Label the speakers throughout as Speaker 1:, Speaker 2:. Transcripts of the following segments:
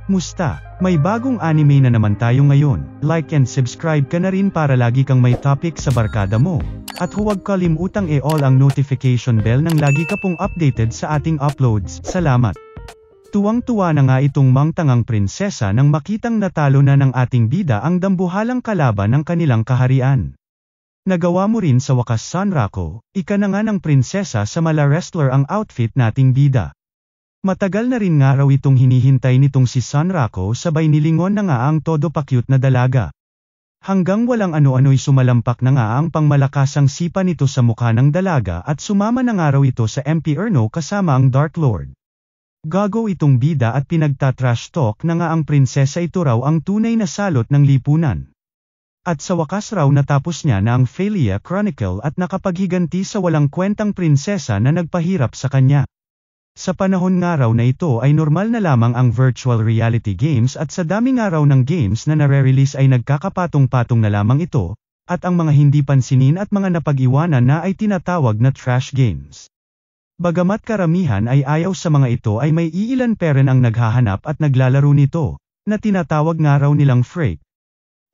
Speaker 1: Musta? May bagong anime na naman tayo ngayon. Like and subscribe ka na rin para lagi kang may topic sa barkada mo. At huwag kalimutang i-all ang notification bell nang lagi ka pong updated sa ating uploads. Salamat! Tuwang-tuwa na nga itong mangtangang prinsesa nang makitang natalo na ng ating bida ang dambuhalang kalaban ng kanilang kaharian. Nagawa mo rin sa wakas, Sanrako, ika na nga ng prinsesa sa mala wrestler ang outfit nating bida. Matagal na rin nga raw itong hinihintay nitong si Sanrako, sabay nilingon na nga ang todo pa-cute na dalaga. Hanggang walang ano-ano'y sumalampak na nga ang pangmalakasang sipa nito sa mukha ng dalaga at sumama na nga raw ito sa MP Erno kasama ang Dark Lord. Gago itong bida at pinagtatrash talk na nga ang prinsesa, ito raw ang tunay na salot ng lipunan. At sa wakas raw natapos niya na ang Failia Chronicle at nakapaghiganti sa walang kwentang prinsesa na nagpahirap sa kanya. Sa panahon nga raw na ito ay normal na lamang ang virtual reality games at sa dami nga raw ng games na nare-release ay nagkakapatong-patong na lamang ito, at ang mga hindi pansinin at mga napag-iwanan na ay tinatawag na trash games. Bagamat karamihan ay ayaw sa mga ito ay may iilan pa rin ang naghahanap at naglalaro nito, na tinatawag nga raw nilang freak.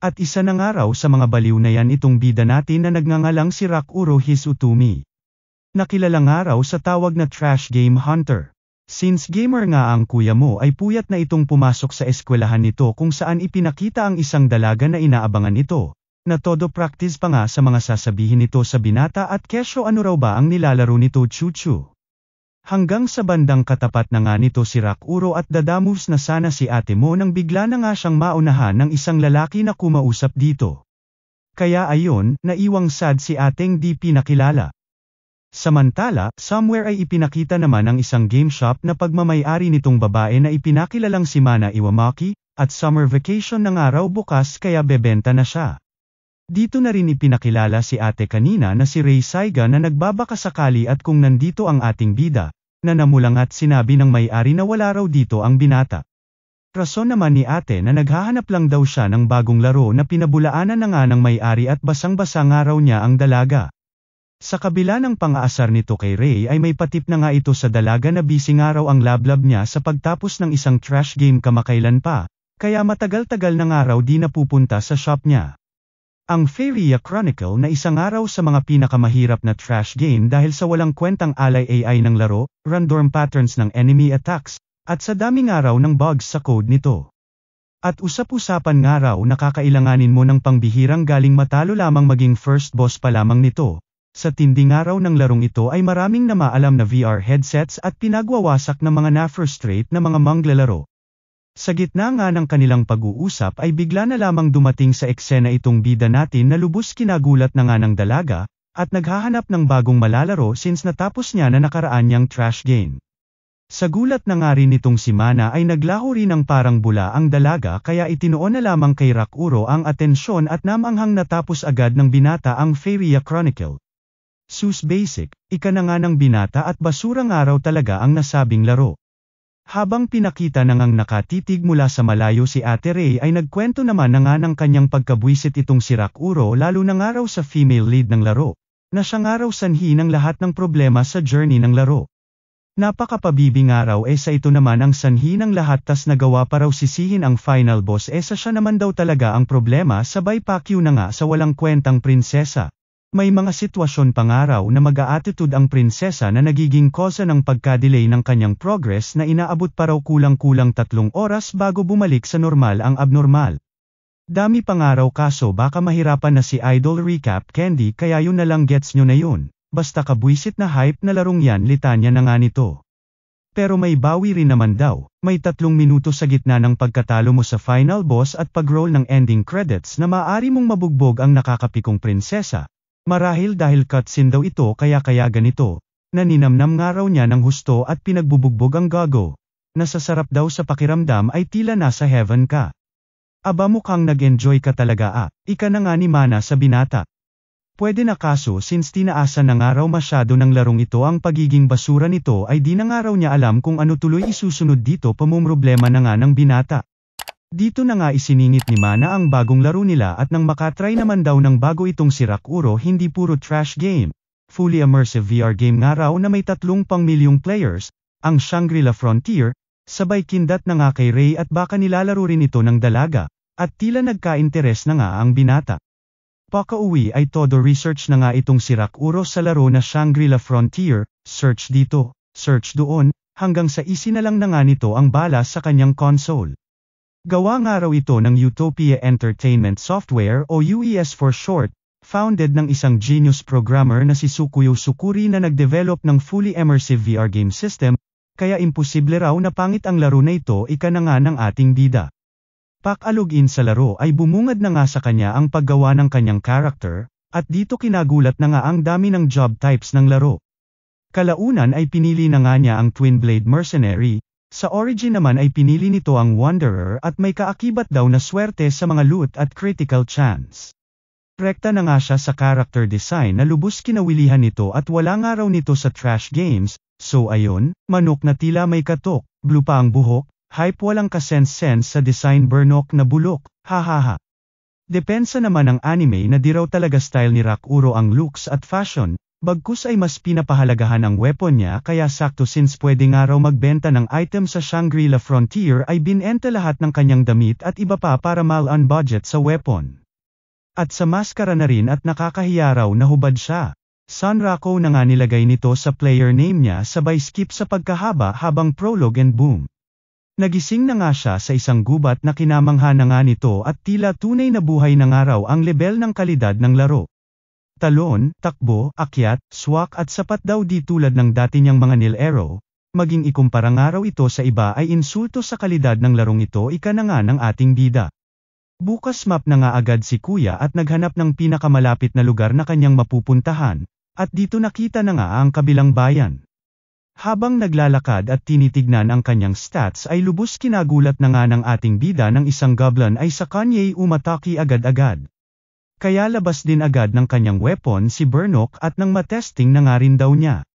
Speaker 1: At isa na nga raw sa mga baliw na yan itong bida natin na nagngangalang si Rakuro Hisutumi. Nakilala nga raw sa tawag na trash game hunter. Since gamer nga ang kuya mo ay puyat na itong pumasok sa eskwelahan nito kung saan ipinakita ang isang dalaga na inaabangan ito, na todo practice pa nga sa mga sasabihin nito sa binata at kesyo ano raw ba ang nilalaro nito, chuchu. Hanggang sa bandang katapat na nga nito si Rakuro at dadamus na sana si ate mo nang bigla na nga siyang maunahan ng isang lalaki na kumausap dito. Kaya ayon, naiwang sad si ateng di pinakilala. Samantala, somewhere ay ipinakita naman ang isang game shop na pagmamay-ari nitong babae na ipinakilalang si Mana Iwamaki, at summer vacation na nga raw bukas kaya bebenta na siya. Dito na rin ipinakilala si ate kanina na si Rei Saiga na nagbabakasakali at kung nandito ang ating bida, na namulang at sinabi ng may-ari na wala raw dito ang binata. Rason naman ni ate na naghahanap lang daw siya ng bagong laro na pinabulaanan na nga ng may-ari at basang-basa nga raw niya ang dalaga. Sa kabila ng pang-aasar nito kay Rei ay may patip na nga ito sa dalaga na busy nga raw ang lablab niya sa pagtapos ng isang trash game kamakailan pa, kaya matagal-tagal na nga raw di napupunta sa shop niya. Ang Fairia Chronicle na isang araw sa mga pinakamahirap na trash game dahil sa walang kwentang alay AI ng laro, random patterns ng enemy attacks, at sa daming araw ng bugs sa code nito. At usap-usapan nga raw nakakailanganin mo ng pangbihirang galing matalo lamang maging first boss pa lamang nito. Sa tinding araw ng larong ito ay maraming namaalam na VR headsets at pinagwawasak ng mga na-frustrate na mga manglalaro. Sa gitna nga ng kanilang pag-uusap ay bigla na lamang dumating sa eksena itong bida natin na lubos kinagulat na nga ng dalaga, at naghahanap ng bagong malalaro since natapos niya na nakaraan niyang trash game. Sa gulat na nga rin itong si Mana ay naglaho rin ng parang bula ang dalaga kaya itinoon na lamang kay Rakuro ang atensyon at namanghang natapos agad ng binata ang Fairia Chronicle. Sus basic, ika na nga ng binata at basurang araw talaga ang nasabing laro. Habang pinakita na ngang nakatitig mula sa malayo si Ate Rei ay nagkwento naman na nga ng kanyang pagkabwisit itong si Rakuro lalo na nga raw sa female lead ng laro, na siya nga raw sanhi ng lahat ng problema sa journey ng laro. Napakapabibi nga raw sa ito naman ang sanhi ng lahat tas nagawa pa raw sisihin ang final boss sa siya naman daw talaga ang problema sabay pakyu na nga sa walang kwentang prinsesa. May mga sitwasyon pa nga raw na mag-a-attitude ang prinsesa na nagiging kosa ng pagka-delay ng kanyang progress na inaabot pa raw kulang-kulang 3 oras bago bumalik sa normal ang abnormal. Dami pa nga raw kaso baka mahirapan na si Idol Recap Candy kaya yun na lang gets nyo na yun, basta kabwisit na hype na larong yan litanya na nga nito. Pero may bawi rin naman daw, may 3 minuto sa gitna ng pagkatalo mo sa final boss at pag-roll ng ending credits na maaari mong mabugbog ang nakakapikong prinsesa. Marahil dahil cutscene daw ito kaya ganito, naninamnam nga raw niya ng husto at pinagbubugbog ang gago. Nasasarap daw sa pakiramdam ay tila nasa heaven ka. Aba mukhang nag-enjoy ka talaga ika na nga ni Mana sa binata. Pwede na kaso since tinaasa na nga raw masyado ng larong ito ang pagiging basura nito ay di na nga raw niya alam kung ano tuloy isusunod dito pamumroblema na nga ng binata. Dito na nga isiningit ni Mana ang bagong laro nila at nang makatry naman daw ng bago itong si Rakuro hindi puro trash game, fully immersive VR game nga raw na may 3 milyong players, ang Shangri-La Frontier, Sabay kindat na nga kay Ray at baka nilalaro rin ito ng dalaga, at tila nagka-interes na nga ang binata. Pakauwi ay todo research na nga itong si Rakuro sa laro na Shangri-La Frontier, search dito, search doon, hanggang sa isinalang na nga nito ang bala sa kanyang console. Gawa nga raw ito ng Utopia Entertainment Software o UES for short, founded ng isang genius programmer na si Sukuyo Sukuri na nag-develop ng fully immersive VR game system, kaya imposible raw na pangit ang laro na ito ika na nga ng ating bida. Pakalogin sa laro ay bumungad na nga sa kanya ang paggawa ng kanyang character, at dito kinagulat na nga ang dami ng job types ng laro. Kalaunan ay pinili na nga niya ang Twin Blade Mercenary, sa origin naman ay pinili nito ang Wanderer at may kaakibat daw na swerte sa mga loot at critical chance. Rekta na nga siya sa character design na lubos kinawilihan nito at wala nga raw nito sa trash games, so ayon, manok na tila may katok, blue pa ang buhok, hype walang kasense-sense sa design Burnok na bulok, hahaha. Depensa naman ng anime na di raw talaga style ni Rakuro ang looks at fashion, bagkus ay mas pinapahalagahan ang weapon niya kaya sakto since pwede nga raw magbenta ng item sa Shangri-La Frontier ay binenta lahat ng kanyang damit at iba pa para mal-on budget sa weapon. At sa maskara na rin at nakakahiya raw na hubad siya. Sanrako na nga nilagay nito sa player name niya sabay skip sa pagkahaba habang prologue and boom. Nagising na nga siya sa isang gubat na kinamangha na nga nito at tila tunay na buhay na nga raw ang level ng kalidad ng laro. Talon, takbo, akyat, swak at sapat daw di tulad ng dati niyang mga Nil Arrow, maging ikumpara nga raw ito sa iba ay insulto sa kalidad ng larong ito ika na nga ng ating bida. Bukas map na nga agad si Kuya at naghanap ng pinakamalapit na lugar na kanyang mapupuntahan, at dito nakita na nga ang kabilang bayan. Habang naglalakad at tinitignan ang kanyang stats ay lubos kinagulat na nga ng ating bida ng isang goblin ay sa kanya'y umatake agad-agad. Kaya labas din agad ng kanyang weapon si Burnok at nang matesting na nga rin daw niya.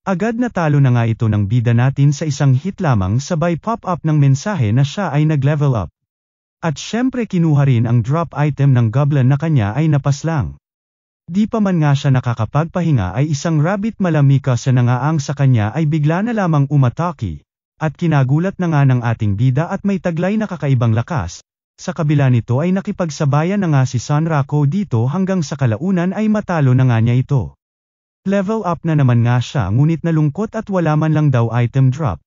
Speaker 1: Agad natalo na nga ito ng bida natin sa isang hit lamang sabay pop-up ng mensahe na siya ay nag-level up. At syempre kinuha rin ang drop item ng goblin na kanya ay napaslang. Di pa man nga siya nakakapagpahinga ay isang rabbit malamika sa nangaang sa kanya ay bigla na lamang umatake, at kinagulat na nga ng ating bida at may taglay na kakaibang lakas. Sa kabila nito ay nakipagsabayan na nga si Sanrako dito hanggang sa kalaunan ay matalo na nga niya ito. Level up na naman nga siya ngunit nalungkot at wala man lang daw item drop.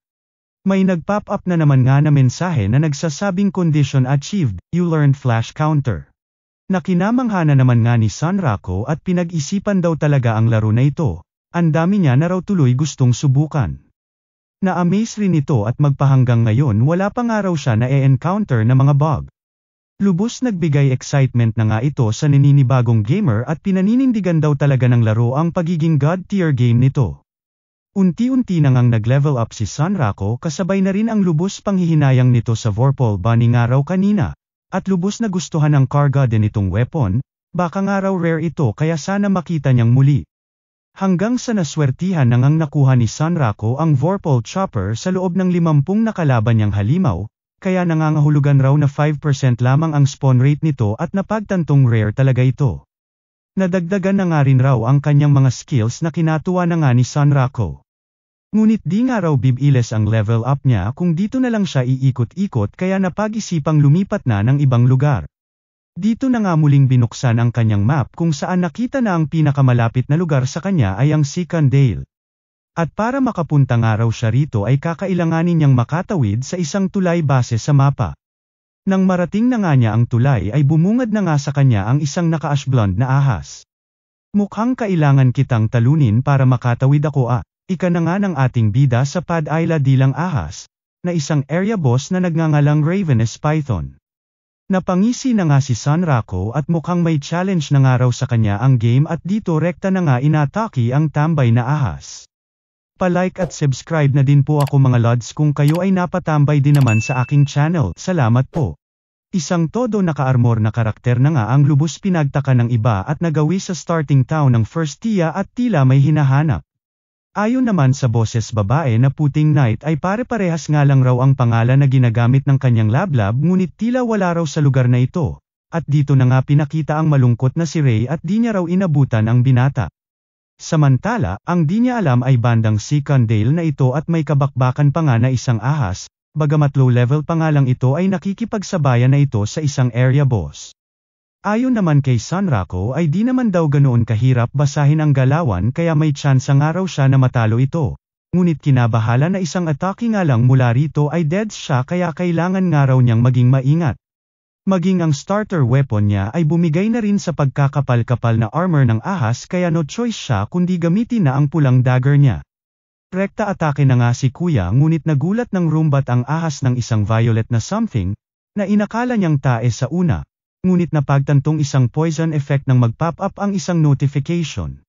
Speaker 1: May nag-pop up na naman nga na mensahe na nagsasabing condition achieved, you learned flash counter. Nakinamangha na naman nga ni Sanrako at pinag-isipan daw talaga ang laro na ito, ang dami niya na raw tuloy gustong subukan. Na-amaze rin ito at magpahanggang ngayon wala pa nga raw siya na e-encounter na mga bug. Lubos nagbigay excitement na nga ito sa naninibagong gamer at pinaninindigan daw talaga ng laro ang pagiging god tier game nito. Unti-unti na ngang nag-level up si Sanrako kasabay na rin ang lubos panghihinayang nito sa Vorpal Bunny nga raw kanina, at lubos na gustuhan ng karga din itong weapon, baka nga raw rare ito kaya sana makita niyang muli. Hanggang sa naswertihan na ngang nakuha ni Sanrako ang Vorpal Chopper sa loob ng 50 nakalaban niyang halimaw, kaya nangangahulugan raw na 5% lamang ang spawn rate nito at napagtantong rare talaga ito. Nadagdagan na nga rin raw ang kanyang mga skills na kinatuwa na nga ni Sanrako. Ngunit di nga raw bibiles ang level up niya kung dito na lang siya iikot-ikot kaya napag-isipang lumipat na ng ibang lugar. Dito na nga muling binuksan ang kanyang map kung saan nakita na ang pinakamalapit na lugar sa kanya ay ang Sikandale. At para makapunta nga raw siya rito ay kakailanganin niyang makatawid sa isang tulay base sa mapa. Nang marating na nga niya ang tulay ay bumungad na nga sa kanya ang isang naka-ash blonde na ahas. Mukhang kailangan kitang talunin para makatawid ako ika na nga ng ating bida sa Pad Isla Dilang Ahas, na isang area boss na nagngangalang Ravenous Python. Napangisi na nga si Sanrako at mukhang may challenge na nga raw sa kanya ang game at dito rekta na nga inatake ang tambay na ahas. Pa-like at subscribe na din po ako mga lods kung kayo ay napatambay din naman sa aking channel, salamat po. Isang todo naka-armor na karakter na nga ang lubos pinagtaka ng iba at nagawi sa starting town ng First Tia at tila may hinahanap. Ayon naman sa boses babae na puting knight ay pare-parehas nga lang raw ang pangalan na ginagamit ng kanyang lablab ngunit tila wala raw sa lugar na ito, at dito na nga pinakita ang malungkot na si Ray at di niya raw inabutan ang binata. Samantala, ang di niya alam ay bandang Sikandale na ito at may kabakbakan pa nga na isang ahas, Bagamat low level pa nga lang ito ay nakikipagsabayan na ito sa isang area boss. Ayon naman kay Sunraku ay di naman daw ganoon kahirap basahin ang galawan kaya may tsansa nga raw siya na matalo ito. Ngunit kinabahala na isang atake nga lang mula rito ay deads siya kaya kailangan nga raw niyang maging maingat. Maging ang starter weapon niya ay bumigay na rin sa pagkakapal-kapal na armor ng ahas kaya no choice siya kundi gamitin na ang pulang dagger niya. Rekta atake na nga si kuya ngunit nagulat ng rumbat ang ahas ng isang violet na something, na inakala niyang tae sa una, ngunit napagtantong isang poison effect nang mag-pop up ang isang notification.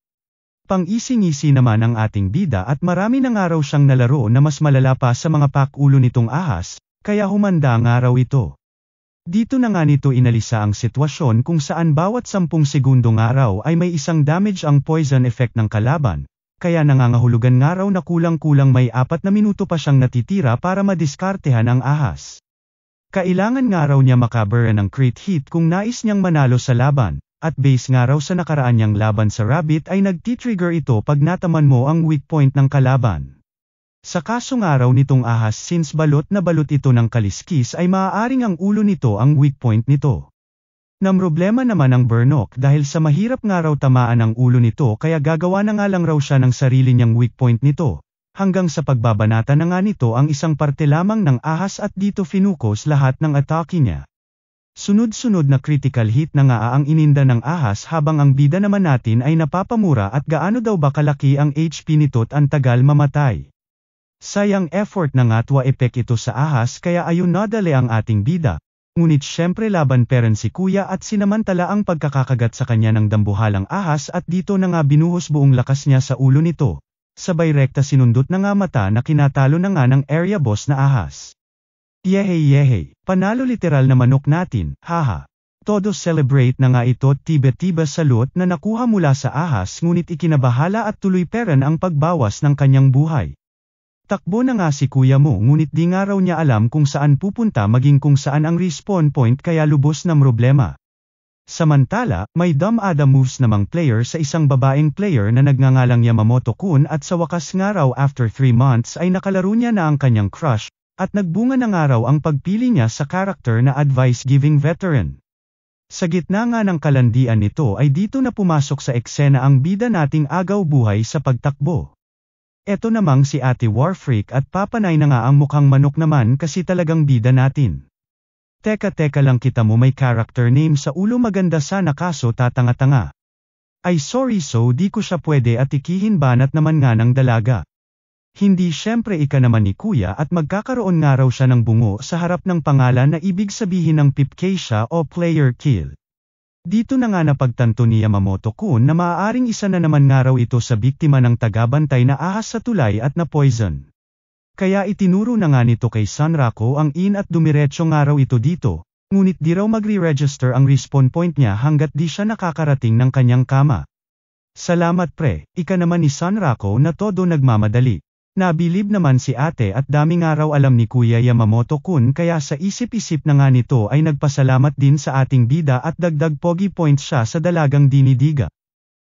Speaker 1: Pang-ising-isi naman ang ating bida at marami na nga raw siyang nalaro na mas malala pa sa mga pakulo nitong ahas, kaya humanda nga raw ito. Dito na nga nito inalisa ang sitwasyon kung saan bawat 10 segundong araw ay may isang damage ang poison effect ng kalaban. Kaya nangangahulugan nga raw na kulang-kulang may 4 na minuto pa siyang natitira para madiskartehan ang ahas. Kailangan nga raw niya makabura ng crit hit kung nais niyang manalo sa laban, at base nga raw sa nakaraan niyang laban sa rabbit ay nagtitrigger ito pag nataman mo ang weak point ng kalaban. Sa kaso nga raw nitong ahas since balot na balot ito ng kaliskis ay maaaring ang ulo nito ang weak point nito. Namroblema naman ang Burnok dahil sa mahirap nga raw tamaan ang ulo nito kaya gagawa na nga lang raw siya ng sarili niyang weak point nito, hanggang sa pagbabanata na nga nito ang isang parte lamang ng ahas at dito finukos lahat ng atake niya. Sunod-sunod na critical hit na nga ang ininda ng ahas habang ang bida naman natin ay napapamura at gaano daw ba kalaki ang HP nito't ang tagal mamatay. Sayang effort na nga twa epek ito sa ahas kaya ayun nadali ang ating bida. Ngunit syempre laban peren si kuya at sinamantala ang pagkakakagat sa kanya ng dambuhalang ahas at dito na nga binuhos buong lakas niya sa ulo nito. Sabay rekta sinundot na nga mata na kinatalo na nga ng area boss na ahas. Yehey, panalo literal na manok natin, haha. Todo celebrate na nga ito tiba-tiba salot na nakuha mula sa ahas ngunit ikinabahala at tuloy peren ang pagbawas ng kanyang buhay. Takbo na nga si kuya mo ngunit di nga raw niya alam kung saan pupunta maging kung saan ang respawn point kaya lubos na problema. Samantala, may dumb-ada moves namang player sa isang babaeng player na nagngangalang Yamamoto-kun at sa wakas nga raw after 3 months ay nakalaro niya na ang kanyang crush, at nagbunga na nga raw ang pagpili niya sa character na advice-giving veteran. Sa gitna nga ng kalandian nito ay dito na pumasok sa eksena ang bida nating agaw buhay sa pagtakbo. Eto namang si Ate Warfreak at papanay na nga ang mukhang manok naman kasi talagang bida natin. Teka lang kita mo may character name sa ulo maganda sana kaso tatanga-tanga. Ay sorry so di ko siya pwede atikihin banat naman nga ng dalaga. Hindi syempre ika naman ni kuya at magkakaroon nga raw siya ng bungo sa harap ng pangalan na ibig sabihin ng pipkeisha o player kill. Dito na nga napagtanto ni Yamamoto-kun na maaaring isa na naman nga raw ito sa biktima ng tagabantay na ahas sa tulay at na poison. Kaya itinuro na nga nito kay Sunraku ang in at dumiretso nga raw ito dito, ngunit di raw magre-register ang respawn point niya hanggat di siya nakakarating ng kanyang kama. Salamat pre, ika naman ni Sunraku na todo nagmamadali. Nabilib naman si ate at dami nga raw alam ni Kuya Yamamoto-kun kaya sa isip-isip na nga nito ay nagpasalamat din sa ating bida at dagdag pogi points siya sa dalagang dinidiga.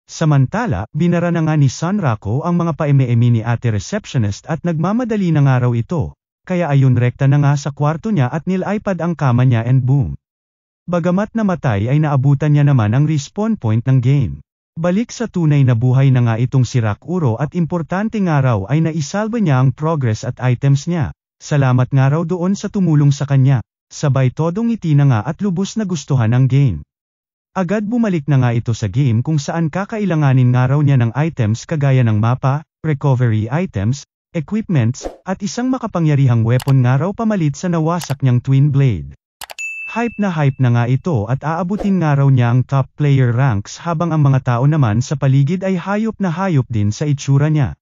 Speaker 1: Samantala, binara na nga ni Sunraku ang mga paeme-emi ni ate receptionist at nagmamadali na nga raw ito, kaya ayun rekta na nga sa kwarto niya at nil-iPad ang kama niya and boom. Bagamat namatay ay naabutan niya naman ang respawn point ng game. Balik sa tunay na buhay na nga itong si Rakuro at importante nga raw ay naisalba niya ang progress at items niya. Salamat nga raw doon sa tumulong sa kanya. Sabay todong ngiti na nga at lubos na gustuhan ang game. Agad bumalik na nga ito sa game kung saan kakailanganin nga raw niya ng items kagaya ng mapa, recovery items, equipments, at isang makapangyarihang weapon nga raw pamalit sa nawasak niyang twin blade. Hype na nga ito at aabutin nga raw niya ang top player ranks habang ang mga tao naman sa paligid ay hayop na hayop din sa itsura niya.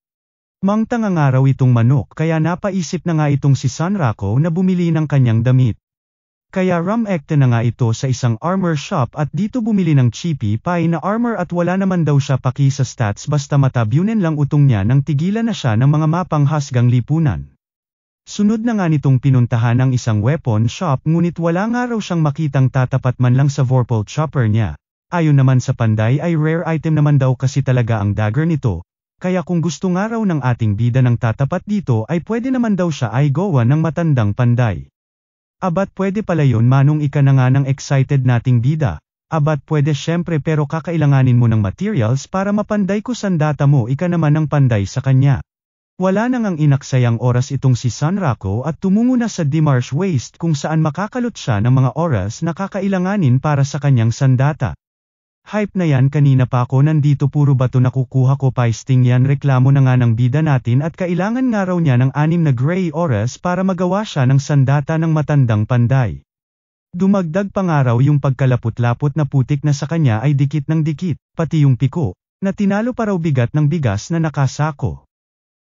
Speaker 1: Mangtanga nga raw itong manok kaya napaisip na nga itong si Sunraku na bumili ng kanyang damit. Kaya rumekte na nga ito sa isang armor shop at dito bumili ng cheapy pie na armor at wala naman daw siya paki sa stats basta matabyunen lang utong niya nang tigilan na siya ng mga mapang hasgang lipunan. Sunod na nga nitong pinuntahan ang isang weapon shop ngunit wala nga raw siyang makitang tatapat man lang sa vorpal chopper niya. Ayon naman sa panday ay rare item naman daw kasi talaga ang dagger nito, kaya kung gusto nga raw ng ating bida ng tatapat dito ay pwede naman daw siya ay gawa ng matandang panday. Abat pwede pala yun manong ika na nga ng excited nating bida. Abat pwede syempre pero kakailanganin mo ng materials para mapanday ko sandata mo ika naman ng panday sa kanya. Wala nang ang inaksayang oras itong si Sanrako at tumungo na sa Dimarsh Waste kung saan makakalot siya ng mga oras na kakailanganin para sa kanyang sandata. Hype na yan kanina pa ako nandito puro bato nakukuha ko pasting yan reklamo na nga ng bida natin at kailangan nga raw niya ng 6 na gray oras para magawa siya ng sandata ng matandang panday. Dumagdag pa nga raw yung pagkalapot-lapot na putik na sa kanya ay dikit ng dikit, pati yung piko, na tinalo pa raw bigat ng bigas na nakasako.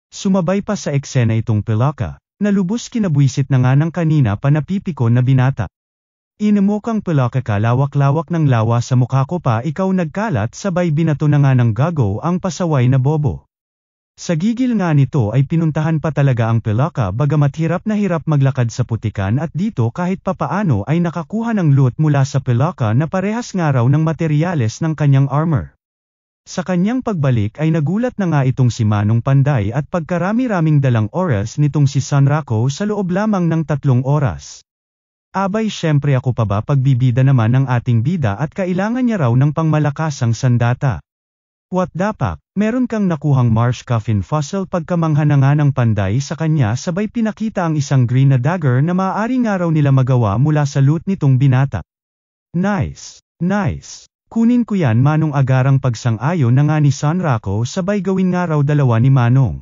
Speaker 1: Sumabay pa sa eksena itong Pelaka, na lubos kinabwisit na nga ng kanina pa napipiko na binata. Inimukang Pelaka ka lawak-lawak ng lawa sa mukha ko pa ikaw nagkalat sabay binato na nga ng gago ang pasaway na bobo. Sa gigil nga nito ay pinuntahan pa talaga ang Pelaka bagamat hirap na hirap maglakad sa putikan at dito kahit papaano ay nakakuha ng loot mula sa Pelaka na parehas nga raw ng materyales ng kanyang armor. Sa kanyang pagbalik ay nagulat na nga itong si Manong Panday at pagkarami-raming dalang oras nitong si Sanrako sa loob lamang ng 3 oras. Abay syempre ako pa ba pagbibida naman ng ating bida at kailangan niya raw ng pangmalakasang sandata. What dapak, meron kang nakuhang marsh coffin fossil pagkamangha na nga ng Panday sa kanya sabay pinakita ang isang green na dagger na maaari nga raw nila magawa mula sa loot nitong binata. Nice, nice. Kunin ko yan Manong agarang pagsang-ayon na nga ni Sanrako sabay gawin nga raw dalawa ni Manong.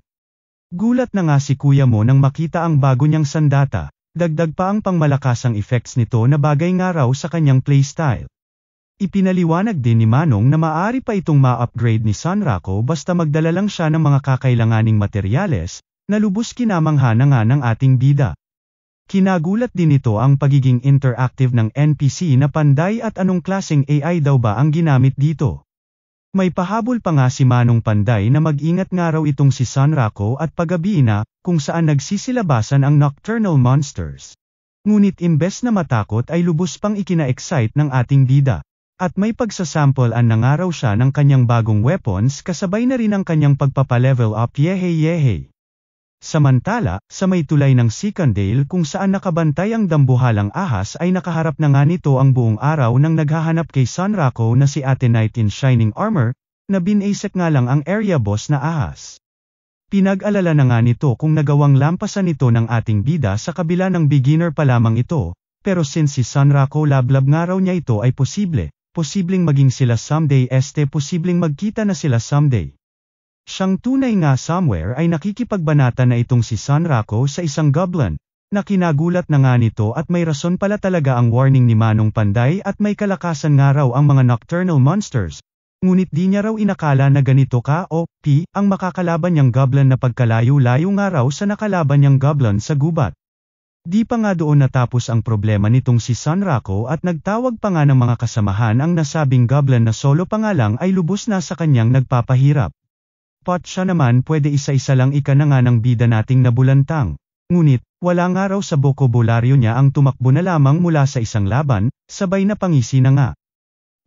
Speaker 1: Gulat na nga si kuya mo nang makita ang bago niyang sandata. Dagdag pa ang pangmalakasang effects nito na bagay nga raw sa kanyang playstyle. Ipinaliwanag din ni Manong na maaari pa itong ma-upgrade ni Sanrako basta magdala lang siya ng mga kakailanganing materyales, na lubos kinamangha na nga ng ating bida. Kinagulat din ito ang pagiging interactive ng NPC na Panday at anong klaseng AI daw ba ang ginamit dito. May pahabol pa nga si Manong Panday na mag-ingat nga raw itong si Sanrako at paggabi na, kung saan nagsisilabasan ang nocturnal monsters. Ngunit imbes na matakot ay lubos pang ikina-excite ng ating bida. At may pagsasamplean na nga raw siya ng kanyang bagong weapons kasabay na rin ang kanyang pagpapalevel up yehey. Samantala, sa may tulay ng Sikandale kung saan nakabantay ang dambuhalang ahas ay nakaharap na nga nito ang buong araw nang naghahanap kay Sanrako na si Ate Knight in Shining Armor, na binasek nga lang ang area boss na ahas. Pinag-alala na nga nito kung nagawang lampasan ito ng ating bida sa kabila ng beginner pa lamang ito, pero since si Sanrako lablab nga raw niya ito ay posibleng maging sila someday posibleng magkita na sila someday. Siyang tunay nga somewhere ay nakikipagbanata na itong si Sanrako sa isang goblin, na kinagulat na nga nito at may rason pala talaga ang warning ni Manong Panday at may kalakasan nga raw ang mga nocturnal monsters. Ngunit di niya raw inakala na ganito ka-OP ang makakalaban niyang goblin na pagkalayo-layo nga raw sa nakalaban niyang goblin sa gubat. Di pa nga doon natapos ang problema nitong si Sanrako at nagtawag pa nga ng mga kasamahan ang nasabing goblin na solo pa nga lang ay lubos na sa kanyang nagpapahirap. Siya naman pwede isa-isa lang ika na nga ng bida nating nabulantang. Ngunit, wala nga raw sa bokabularyo niya ang tumakbo na lamang mula sa isang laban, sabay na pangisi na nga.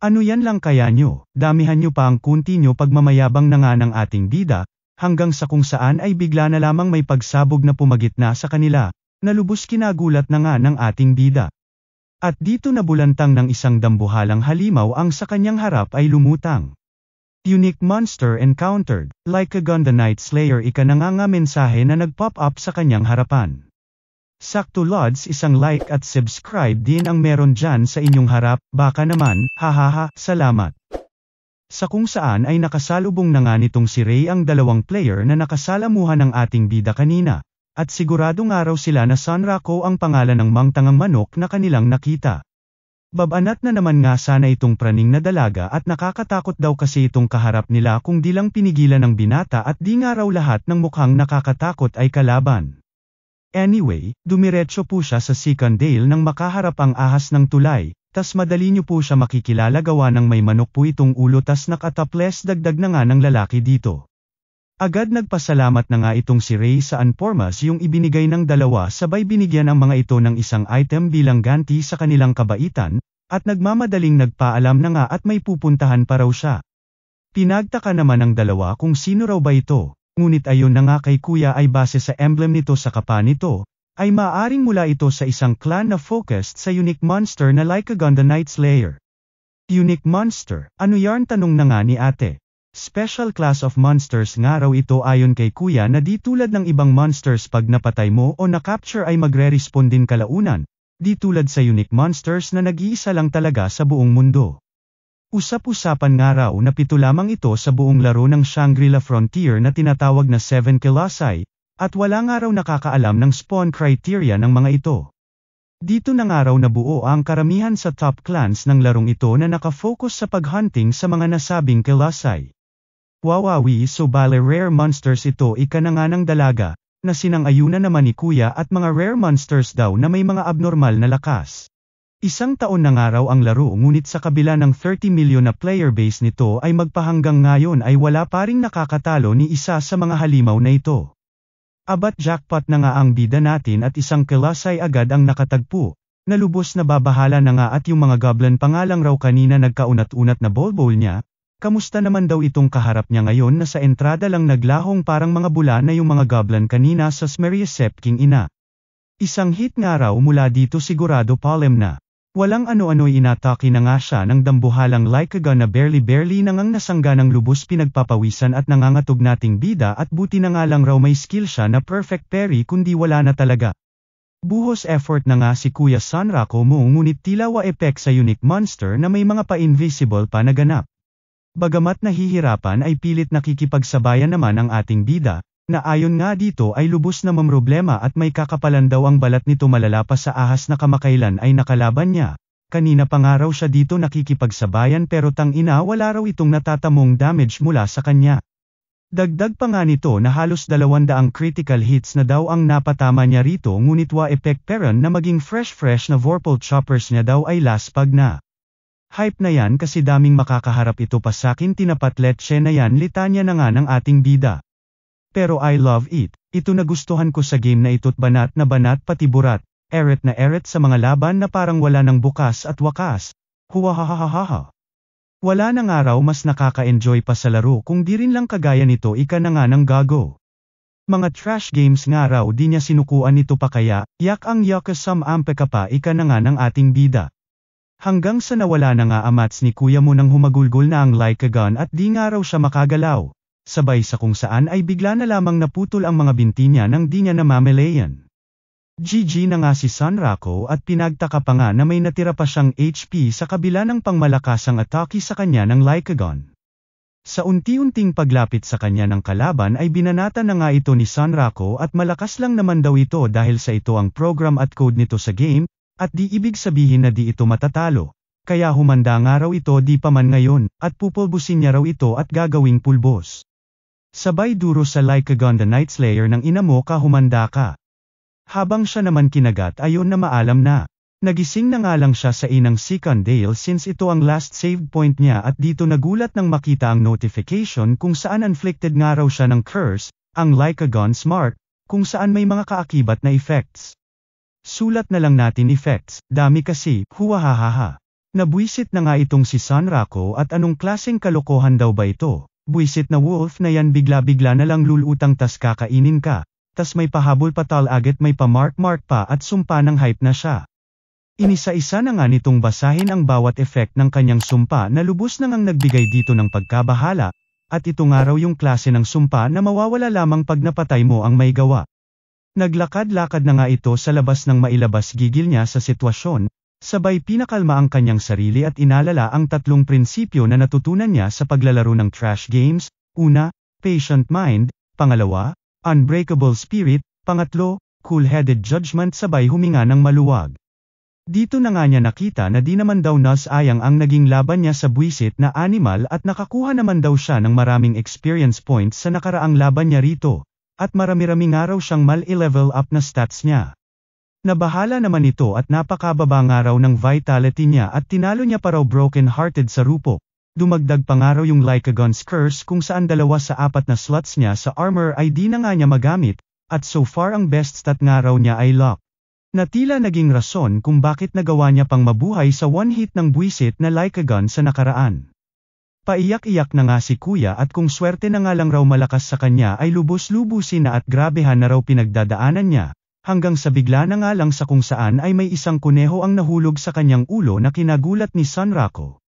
Speaker 1: Ano yan lang kaya nyo, damihan nyo pa ang kunti nyo pagmamayabang na nga ng ating bida, hanggang sa kung saan ay bigla na lamang may pagsabog na pumagitna sa kanila, na lubos kinagulat na nga ng ating bida. At dito nabulantang ng isang dambuhalang halimaw ang sa kanyang harap ay lumutang. Unique monster encountered, like a gun the Night Slayer ika na nga mensahe na nag-pop up sa kanyang harapan. Sakto Lods isang like at subscribe din ang meron dyan sa inyong harap, baka naman, hahaha, salamat. Sa kung saan ay nakasalubong na nga nitong si Ray ang dalawang player na nakasalamuhan ng ating bida kanina, at sigurado nga raw sila na Sanrako ang pangalan ng mangtangang manok na kanilang nakita. Babanat na naman nga sana itong praning na dalaga at nakakatakot daw kasi itong kaharap nila kung di lang pinigilan ng binata at di nga raw lahat ng mukhang nakakatakot ay kalaban. Anyway, dumiretso po siya sa Sikandale nang makaharap ang ahas ng tulay, tas madali niyo po siya makikilala gawa ng may manok po itong ulo tas nakataples dagdag na nga ng lalaki dito. Agad nagpasalamat na nga itong si Ray sa Anpormas yung ibinigay ng dalawa sabay binigyan ang mga ito ng isang item bilang ganti sa kanilang kabaitan, at nagmamadaling nagpaalam na nga at may pupuntahan pa raw siya. Pinagtaka naman ng dalawa kung sino raw ba ito, ngunit ayon na nga kay kuya ay base sa emblem nito sa kapa nito, ay maaaring mula ito sa isang clan na focused sa unique monster na Lycagon the Night Slayer. Unique monster, ano yarn, tanong na nga ni ate. Special class of monsters nga raw ito ayon kay kuya na di tulad ng ibang monsters pag napatay mo o na-capture ay magre-respond din kalaunan, di tulad sa unique monsters na nag-iisa lang talaga sa buong mundo. Usap-usapan nga raw na 7 lamang ito sa buong laro ng Shangri-La Frontier na tinatawag na 7 Colossi, at wala nga raw nakakaalam ng spawn criteria ng mga ito. Dito na nga raw nabuo ang karamihan sa top clans ng larong ito na nakafocus sa paghunting sa mga nasabing Colossi. Wawawi, so bale rare monsters ito, ika na nga ng dalaga, na sinang-ayunan naman ni kuya at mga rare monsters daw na may mga abnormal na lakas. Isang taon na nga raw ang laro ngunit sa kabila ng 30 million na player base nito ay magpahanggang ngayon ay wala pa ring nakakatalo ni isa sa mga halimaw na ito. Abat jackpot na nga ang bida natin at isang Colossi agad ang nakatagpo, na lubos na babahala na nga at yung mga goblin pa nga lang raw kanina nagkaunat-unat na bol niya. Kamusta naman daw itong kaharap niya ngayon na sa entrada lang naglahong parang mga bula na yung mga goblin kanina sa Smeriasep King ina. Isang hit nga raw mula dito sigurado Palem na. Walang ano-ano'y inatake na nga siya ng dambuhalang Lycagon na barely na ngang nasangga ng lubos pinagpapawisan at nangangatog nating bida at buti na nga lang raw may skill siya na perfect parry kundi wala na talaga. Buhos effort na nga si Kuya Sanrako mo ngunit tila wa epek sa unique monster na may mga pa-invisible pa na ganap. Bagamat nahihirapan ay pilit nakikipagsabayan naman ang ating bida, na ayon nga dito ay lubos na mamroblema at may kakapalan daw ang balat nito malala pa sa ahas na kamakailan ay nakalaban niya. Kanina pa nga raw siya dito nakikipagsabayan pero tangina wala raw itong natatamong damage mula sa kanya. Dagdag pa nga nito na halos 200 critical hits na daw ang napatama niya rito ngunit wa epek peron na maging fresh na vorpal choppers niya daw ay laspag na. Hype na yan kasi daming makakaharap ito pa sakin tinapat letse na yan litanya na nga ng ating bida. Pero I love it, ito nagustuhan ko sa game na ito't banat na banat pati burat, eret na eret sa mga laban na parang wala ng bukas at wakas. Huwahahahaha. Wala na nga raw mas nakaka-enjoy pa sa laro kung di rin lang kagaya nito ika na nga ng gago. Mga trash games nga raw di niya sinukuan nito pa kaya, yak ang yakasam ampe ka pa ika na nga ng ating bida. Hanggang sa nawala na nga amats ni kuya mo nang humagulgol na ang Lycagon at di nga raw siya makagalaw. Sabay sa kung saan ay bigla na lamang naputol ang mga binti niya nang di niya namamalayan. GG na nga si Sanrako at pinagtaka pa nga na may natira pa siyang HP sa kabila ng pangmalakasang atake sa kanya ng Lycagon. Sa unti-unting paglapit sa kanya ng kalaban ay binanata na nga ito ni Sanrako at malakas lang naman daw ito dahil sa ito ang program at code nito sa game, at di ibig sabihin na di ito matatalo. Kaya humanda nga raw ito di pa man ngayon, at pupulbusin niya raw ito at gagawing pulbos. Sabay duro sa Lycagon the Night Slayer ng ina mo ka humanda ka. Habang siya naman kinagat ayon na maalam na. Nagising na nga lang siya sa inang Sikandale since ito ang last save point niya at dito nagulat nang makita ang notification kung saan inflicted nga raw siya ng curse, ang Lycagon Smart, kung saan may mga kaakibat na effects. Sulat na lang natin effects, dami kasi, huwahahaha. Nabwisit na nga itong si Sanrako at anong klaseng kalokohan daw ba ito? Buwisit na wolf na yan bigla-bigla na lang lulutang tas kakainin ka, tas may pahabol pa agad may pa-mark pa at sumpa ng hype na siya. Inisa-isa na nga nitong basahin ang bawat effect ng kanyang sumpa na lubos na ngang nagbigay dito ng pagkabahala, at ito nga raw yung klase ng sumpa na mawawala lamang pag napatay mo ang may gawa. Naglakad-lakad na nga ito sa labas ng mailabas gigil niya sa sitwasyon, sabay pinakalma ang kanyang sarili at inalala ang 3 prinsipyo na natutunan niya sa paglalaro ng trash games, una, patient mind, pangalawa, unbreakable spirit, pangatlo, cool-headed judgment sabay huminga ng maluwag. Dito na nga niya nakita na di naman daw nasayang ang naging laban niya sa buwisit na animal at nakakuha naman daw siya ng maraming experience points sa nakaraang laban niya rito. At marami-rami nga raw siyang mal-i-level up na stats niya. Nabahala naman ito at napakababa nga raw ng vitality niya at tinalo niya pa raw broken-hearted sa rupok. Dumagdag pa nga raw yung Lycagon's curse kung saan 2 sa 4 na slots niya sa armor ay di na nga niya magamit, at so far ang best stat nga raw niya ay luck. Na tila naging rason kung bakit nagawa niya pang mabuhay sa one hit ng buwisit na Lycagon sa nakaraan. Paiyak-iyak na nga si kuya at kung swerte na nga lang raw malakas sa kanya ay lubos-lubusin na at grabehan na raw pinagdadaanan niya, hanggang sa bigla na nga lang sa kung saan ay may isang kuneho ang nahulog sa kanyang ulo na kinagulat ni Sunrako.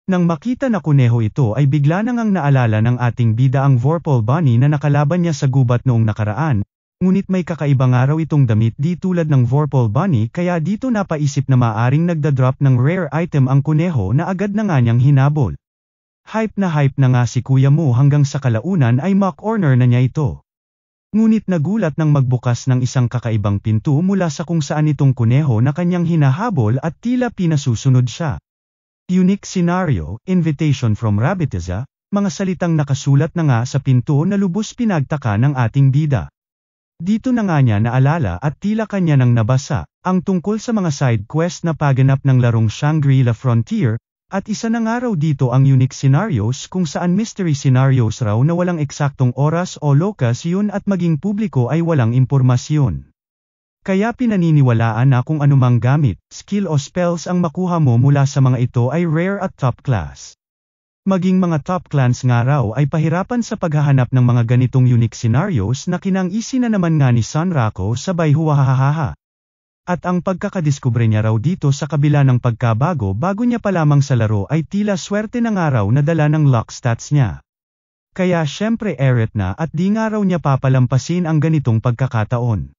Speaker 1: Nang makita na kuneho ito ay bigla na ngang naalala ng ating bida ang Vorpal Bunny na nakalaban niya sa gubat noong nakaraan, ngunit may kakaibang araw itong damit di tulad ng Vorpal Bunny kaya dito napaisip na maaring nagdadrop ng rare item ang kuneho na agad na nga niyang hinabol. Hype na nga si kuya mo hanggang sa kalaunan ay mock-corner na niya ito. Ngunit nagulat nang magbukas ng isang kakaibang pinto mula sa kung saan itong kuneho na kanyang hinahabol at tila pinasusunod siya. Unique scenario, invitation from Rabbitiza, mga salitang nakasulat na nga sa pinto na lubos pinagtaka ng ating bida. Dito na nga niya naalala at tila kanya nang nabasa, ang tungkol sa mga side quest na paganap ng larong Shangri-La Frontier, at isa na nga raw dito ang unique scenarios kung saan mystery scenarios raw na walang eksaktong oras o lokasyon at maging publiko ay walang impormasyon. Kaya pinaniniwalaan na kung anumang gamit, skill o spells ang makuha mo mula sa mga ito ay rare at top class. Maging mga top clans nga raw ay pahirapan sa paghahanap ng mga ganitong unique scenarios na kinang-isi na naman nga ni Sunrako sabay huwahahaha. At ang pagkakadiskubre niya raw dito sa kabila ng pagkabago bago niya pa lamang sa laro ay tila swerte na nga raw na dala ng luck stats niya. Kaya syempre eret na at di nga raw niya papalampasin ang ganitong pagkakataon.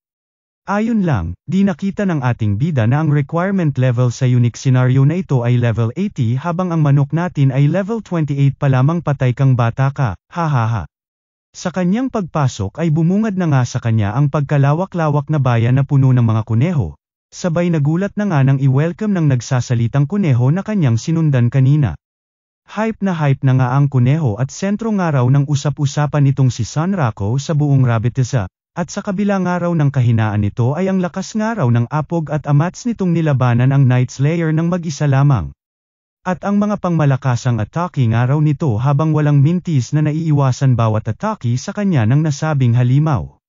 Speaker 1: Ayon lang, di nakita ng ating bida na ang requirement level sa unique scenario na ito ay level 80 habang ang manok natin ay level 28 pa lamang patay kang bata ka, hahaha. Sa kanyang pagpasok ay bumungad na nga sa kanya ang pagkalawak-lawak na bayan na puno ng mga kuneho, sabay nagulat na nga nang i-welcome ng nagsasalitang kuneho na kanyang sinundan kanina. Hype na nga ang kuneho at sentro nga raw ng usap-usapan nitong si Sunrako sa buong Rabbitiza. At sa kabila nga raw ng kahinaan nito ay ang lakas nga raw ng apog at amats nitong nilabanan ang Night Slayer ng mag-isa lamang. At ang mga pangmalakasang atake nga raw nito habang walang mintis na naiiwasan bawat atake sa kanya ng nasabing halimaw.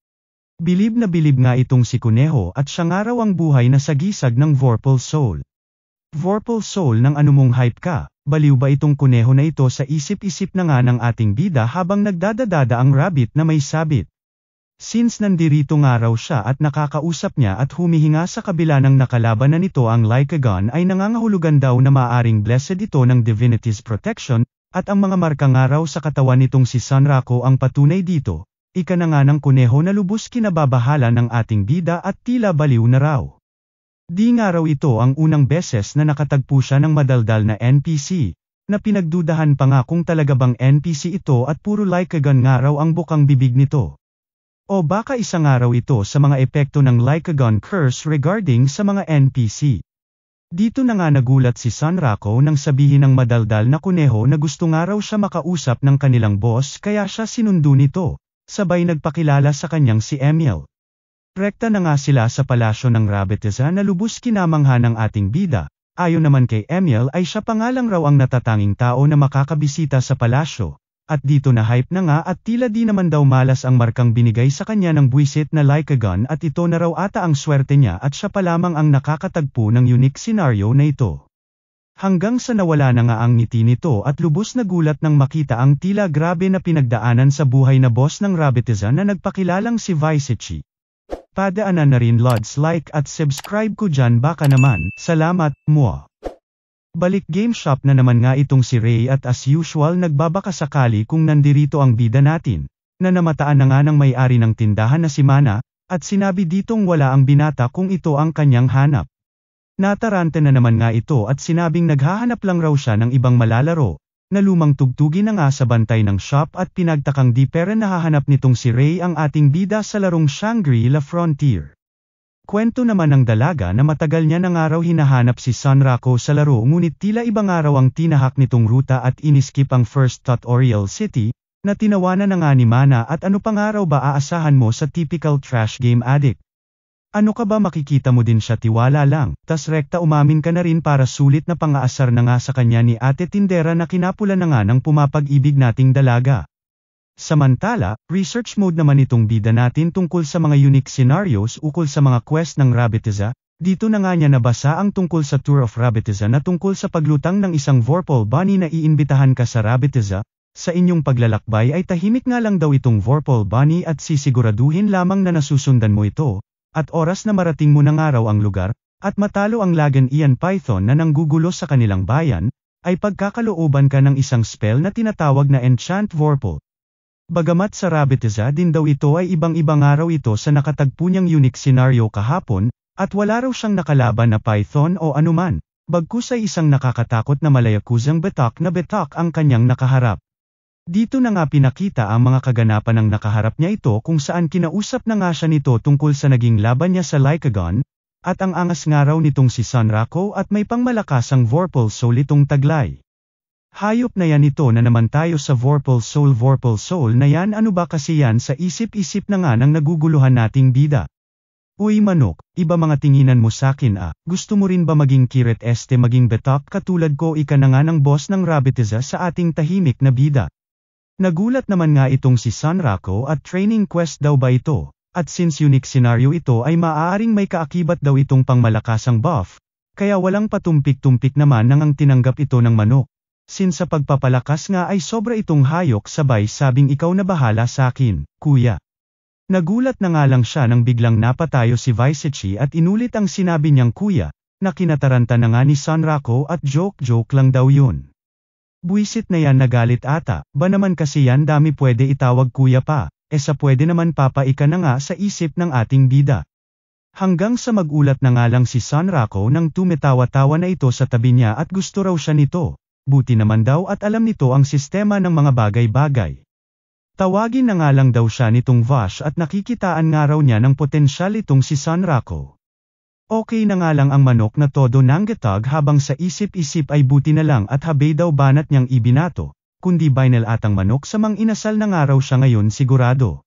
Speaker 1: Bilib na bilib nga itong si Kuneho at siya nga raw ang buhay na sagisag ng Vorpal Soul. Vorpal Soul ng anumong hype ka, baliw ba itong kuneho na ito sa isip-isip na nga ng ating bida habang nagdadadada ang rabbit na may sabit. Since nandirito nga raw siya at nakakausap niya at humihinga sa kabila ng nakalaban na nito ang Lycagon ay nangangahulugan daw na maaring blessed ito ng divinity's protection, at ang mga marka nga raw sa katawan nitong si Sunrako ang patunay dito, ika na nga ng kuneho na lubos kinababahala ng ating bida at tila baliw na raw. Di nga raw ito ang unang beses na nakatagpo siya ng madaldal na NPC, na pinagdudahan pa nga kung talaga bang NPC ito at puro Lycagon nga raw ang bukang bibig nito. O baka isang araw ito sa mga epekto ng Lycagon curse regarding sa mga NPC. Dito na nga nagulat si Sunrako nang sabihin ng madaldal na kuneho na gusto nga raw siya makausap ng kanilang boss kaya siya sinundo nito, sabay nagpakilala sa kanyang si Emil. Rekta na nga sila sa palasyo ng Rabbitiza na lubos kinamangha ng ating bida. Ayon naman kay Emil ay siya pa nga lang raw ang natatanging tao na makakabisita sa palasyo. At dito na hype na nga at tila di naman daw malas ang markang binigay sa kanya ng buwisit na Lycagon at ito na raw ata ang swerte niya at siya pa lamang ang nakakatagpo ng unique scenario na ito. Hanggang sa nawala na nga ang ngiti nito at lubos na gulat nang makita ang tila grabe na pinagdaanan sa buhay na boss ng Rabbitiza na nagpakilalang si Vicechi. Padaanan na rin Lods like at subscribe ko dyan baka naman, salamat, mua. Balik game shop na naman nga itong si Ray at as usual nagbabaka sakali kung nandirito ang bida natin, na namataan na nga ng may-ari ng tindahan na si Mana, at sinabi ditong wala ang binata kung ito ang kanyang hanap. Natarante na naman nga ito at sinabing naghahanap lang raw siya ng ibang malalaro, na lumang tugtugin na nga sa bantay ng shop at pinagtakang di pera nahahanap nitong si Ray ang ating bida sa larong Shangri-La Frontier. Kwento naman ng dalaga na matagal niya na nga raw hinahanap si Sunrako sa laro ngunit tila ibang araw ang tinahak nitong ruta at iniskip ang first tutorial city, na tinawanan na nga ni Mana at ano pang araw ba aasahan mo sa typical trash game addict. Ano ka ba makikita mo din siya tiwala lang, tas rekta umamin ka na rin para sulit na pang-aasar na nga sa kanya ni Ate Tindera na kinapula na nga ng pumapag-ibig nating dalaga. Samantala, research mode naman itong bida natin tungkol sa mga unique scenarios ukol sa mga quest ng Rabbitiza, Dito na nga niya nabasa ang tungkol sa Tour of Rabitiza na tungkol sa paglutang ng isang Vorpal Bunny na iimbitahan ka sa Rabitiza. Sa inyong paglalakbay ay tahimik nga lang daw itong Vorpal Bunny at sisiguraduhin lamang na nasusundan mo ito, at oras na marating mo na nga raw ang lugar, at matalo ang Lagan Ian Python na nanggugulo sa kanilang bayan, ay pagkakalooban ka ng isang spell na tinatawag na Enchant Vorpal. Bagamat sa Rabitiza din daw ito ay ibang-ibang araw ito sa nakatagpo niyang unique scenario kahapon, at wala raw siyang nakalaban na Python o anuman, bagkus ay isang nakakatakot na malayakuzang betak ang kanyang nakaharap. Dito na nga pinakita ang mga kaganapan ng nakaharap niya ito kung saan kinausap na nga siya nito tungkol sa naging laban niya sa Lycagon, at ang angas nga raw nitong si Sunrako at may pangmalakasang Vorpal Soul itong taglay. Hayop na yan ito na naman tayo sa Vorpal Soul na yan, ano ba kasi yan sa isip-isip na nga ng naguguluhan nating bida. Uy manok, iba mga tinginan mo sakin gusto mo rin ba maging Kiret maging betak katulad ko, ika na nga ng boss ng Rabitiza sa ating tahimik na bida. Nagulat naman nga itong si Sunrako at training quest daw ba ito, at since unique scenario ito ay maaaring may kaakibat daw itong pangmalakasang buff, kaya walang patumpik-tumpik naman nang ang tinanggap ito ng manok. Since sa pagpapalakas nga ay sobra itong hayok sabay sabing ikaw na bahala sakin, kuya. Nagulat na nga lang siya nang biglang napatayo si Visechi at inulit ang sinabi niyang kuya, na kinataranta na nga ni Sunrako at joke lang daw yun. Buisit na yan, nagalit ata, ba naman kasi yan dami pwede itawag kuya pa, sa pwede naman papa ika na nga sa isip ng ating bida. Hanggang sa magulat na nga lang si Sunrako nang tumetawa-tawa na ito sa tabi niya at gusto raw siya nito, buti naman daw at alam nito ang sistema ng mga bagay-bagay. Tawagin na nga lang daw siya nitong Vash at nakikitaan nga raw niya ng potensyal itong si Sunrako. Okay na nga lang ang manok na todo nanggatag habang sa isip-isip ay buti na lang at habay daw banat niyang ibinato, kundi binal atang manok sa mang inasal na nga raw siya ngayon sigurado.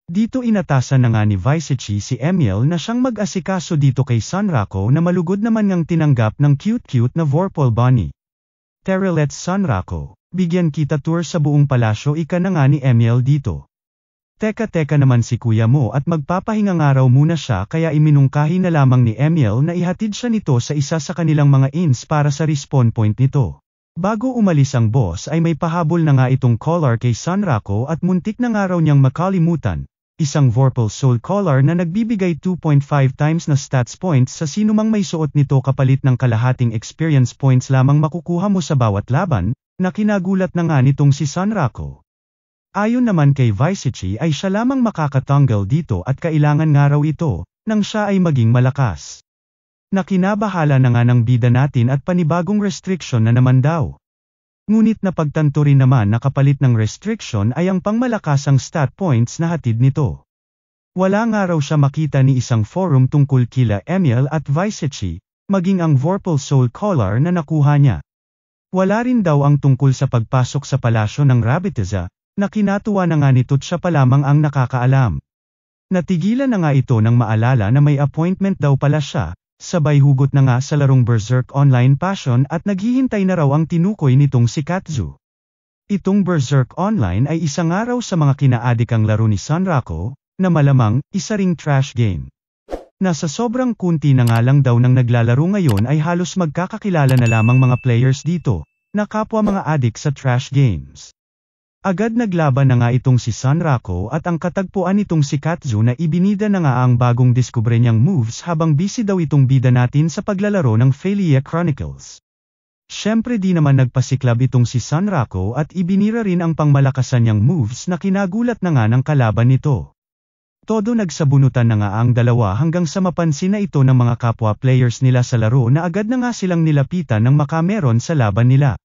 Speaker 1: Dito inatasan na nga ni Visechi si Emil na siyang mag-asikaso dito kay Sunrako na malugod naman ngang tinanggap ng cute-cute na Vorpal Bunny. Tara let's Sunrako. Bigyan kita tour sa buong palasyo, ika na nga ni Emil dito. Teka naman si kuya mo at magpapahinga nga raw muna siya, kaya iminungkahi na lamang ni Emil na ihatid siya nito sa isa sa kanilang mga inns para sa respawn point nito. Bago umalis ang boss ay may pahabol na nga itong collar kay Sunrako at muntik na nga raw niyang makalimutan. Isang Vorpal Soul Collar na nagbibigay 2.5 times na stats points sa sinumang may suot nito kapalit ng kalahating experience points lamang makukuha mo sa bawat laban, na kinagulat na nga nitong si Sunrako. Ayon naman kay Visechi ay siya lamang makakatanggal dito at kailangan nga raw ito, nang siya ay maging malakas. Nakinabahala na nga ng bida natin at panibagong restriction na naman daw. Ngunit napagtanto rin naman na kapalit ng restriction ay ang pangmalakasang stat points na hatid nito. Wala nga raw siya makita ni isang forum tungkol kila Emil at Visechi, maging ang Vorpal Soul Collar na nakuha niya. Wala rin daw ang tungkol sa pagpasok sa palasyo ng Rabitiza, na kinatuwa na nga nito't siya pa lamang ang nakakaalam. Natigilan na nga ito nang maalala na may appointment daw pala siya, sabay hugot na nga sa larong Berserk Online Passion at naghihintay na raw ang tinukoy nitong si Katsu. Itong Berserk Online ay isang araw sa mga kinaadikang laro ni Sunrako, na malamang, isa ring trash game. Nasa sobrang kunti na nga lang daw nang naglalaro ngayon ay halos magkakakilala na lamang mga players dito, na kapwa mga adik sa trash games. Agad naglaban na nga itong si Sunrako at ang katagpuan nitong si Katsu na ibinida na nga ang bagong diskubre niyang moves habang busy daw itong bida natin sa paglalaro ng Phalia Chronicles. Syempre di naman nagpasiklab itong si Sunrako at ibinira rin ang pangmalakasan niyang moves na kinagulat na nga ng kalaban nito. Todo nagsabunutan na nga ang dalawa hanggang sa mapansin na ito ng mga kapwa players nila sa laro na agad na nga silang nilapitan ng makameron sa laban nila.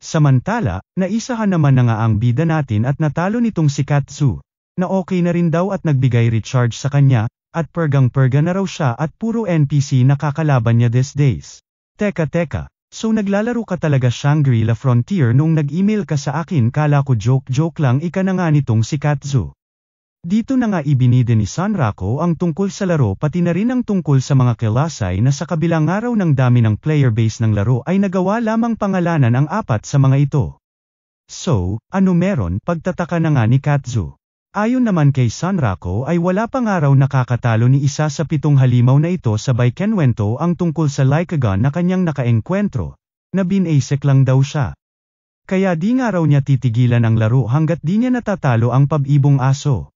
Speaker 1: Samantala, naisahan naman na nga ang bida natin at natalo nitong si Katsu, na okay na rin daw at nagbigay recharge sa kanya, at pergang-perga na raw siya at puro NPC nakakalaban niya these days. Teka, so naglalaro ka talaga Shangri-La Frontier noong nag-email ka sa akin, kala ko joke lang, ika na nga nitong si Katsu. Dito na nga ibinida ni Sunrako ang tungkol sa laro pati na rin ang tungkol sa mga kilasay na sa kabilang araw ng dami ng player base ng laro ay nagawa lamang pangalanan ang 4 sa mga ito. So, ano meron? Pagtataka na nga ni Katsu. Ayon naman kay Sanrako ay wala pang araw nakakatalo ni isa sa 7 halimaw na ito sabay kenwento ang tungkol sa Lycagon na kanyang nakaengkwentro, na binasek lang daw siya. Kaya di nga raw niya titigilan ang laro hanggat di niya natatalo ang pab-ibong aso.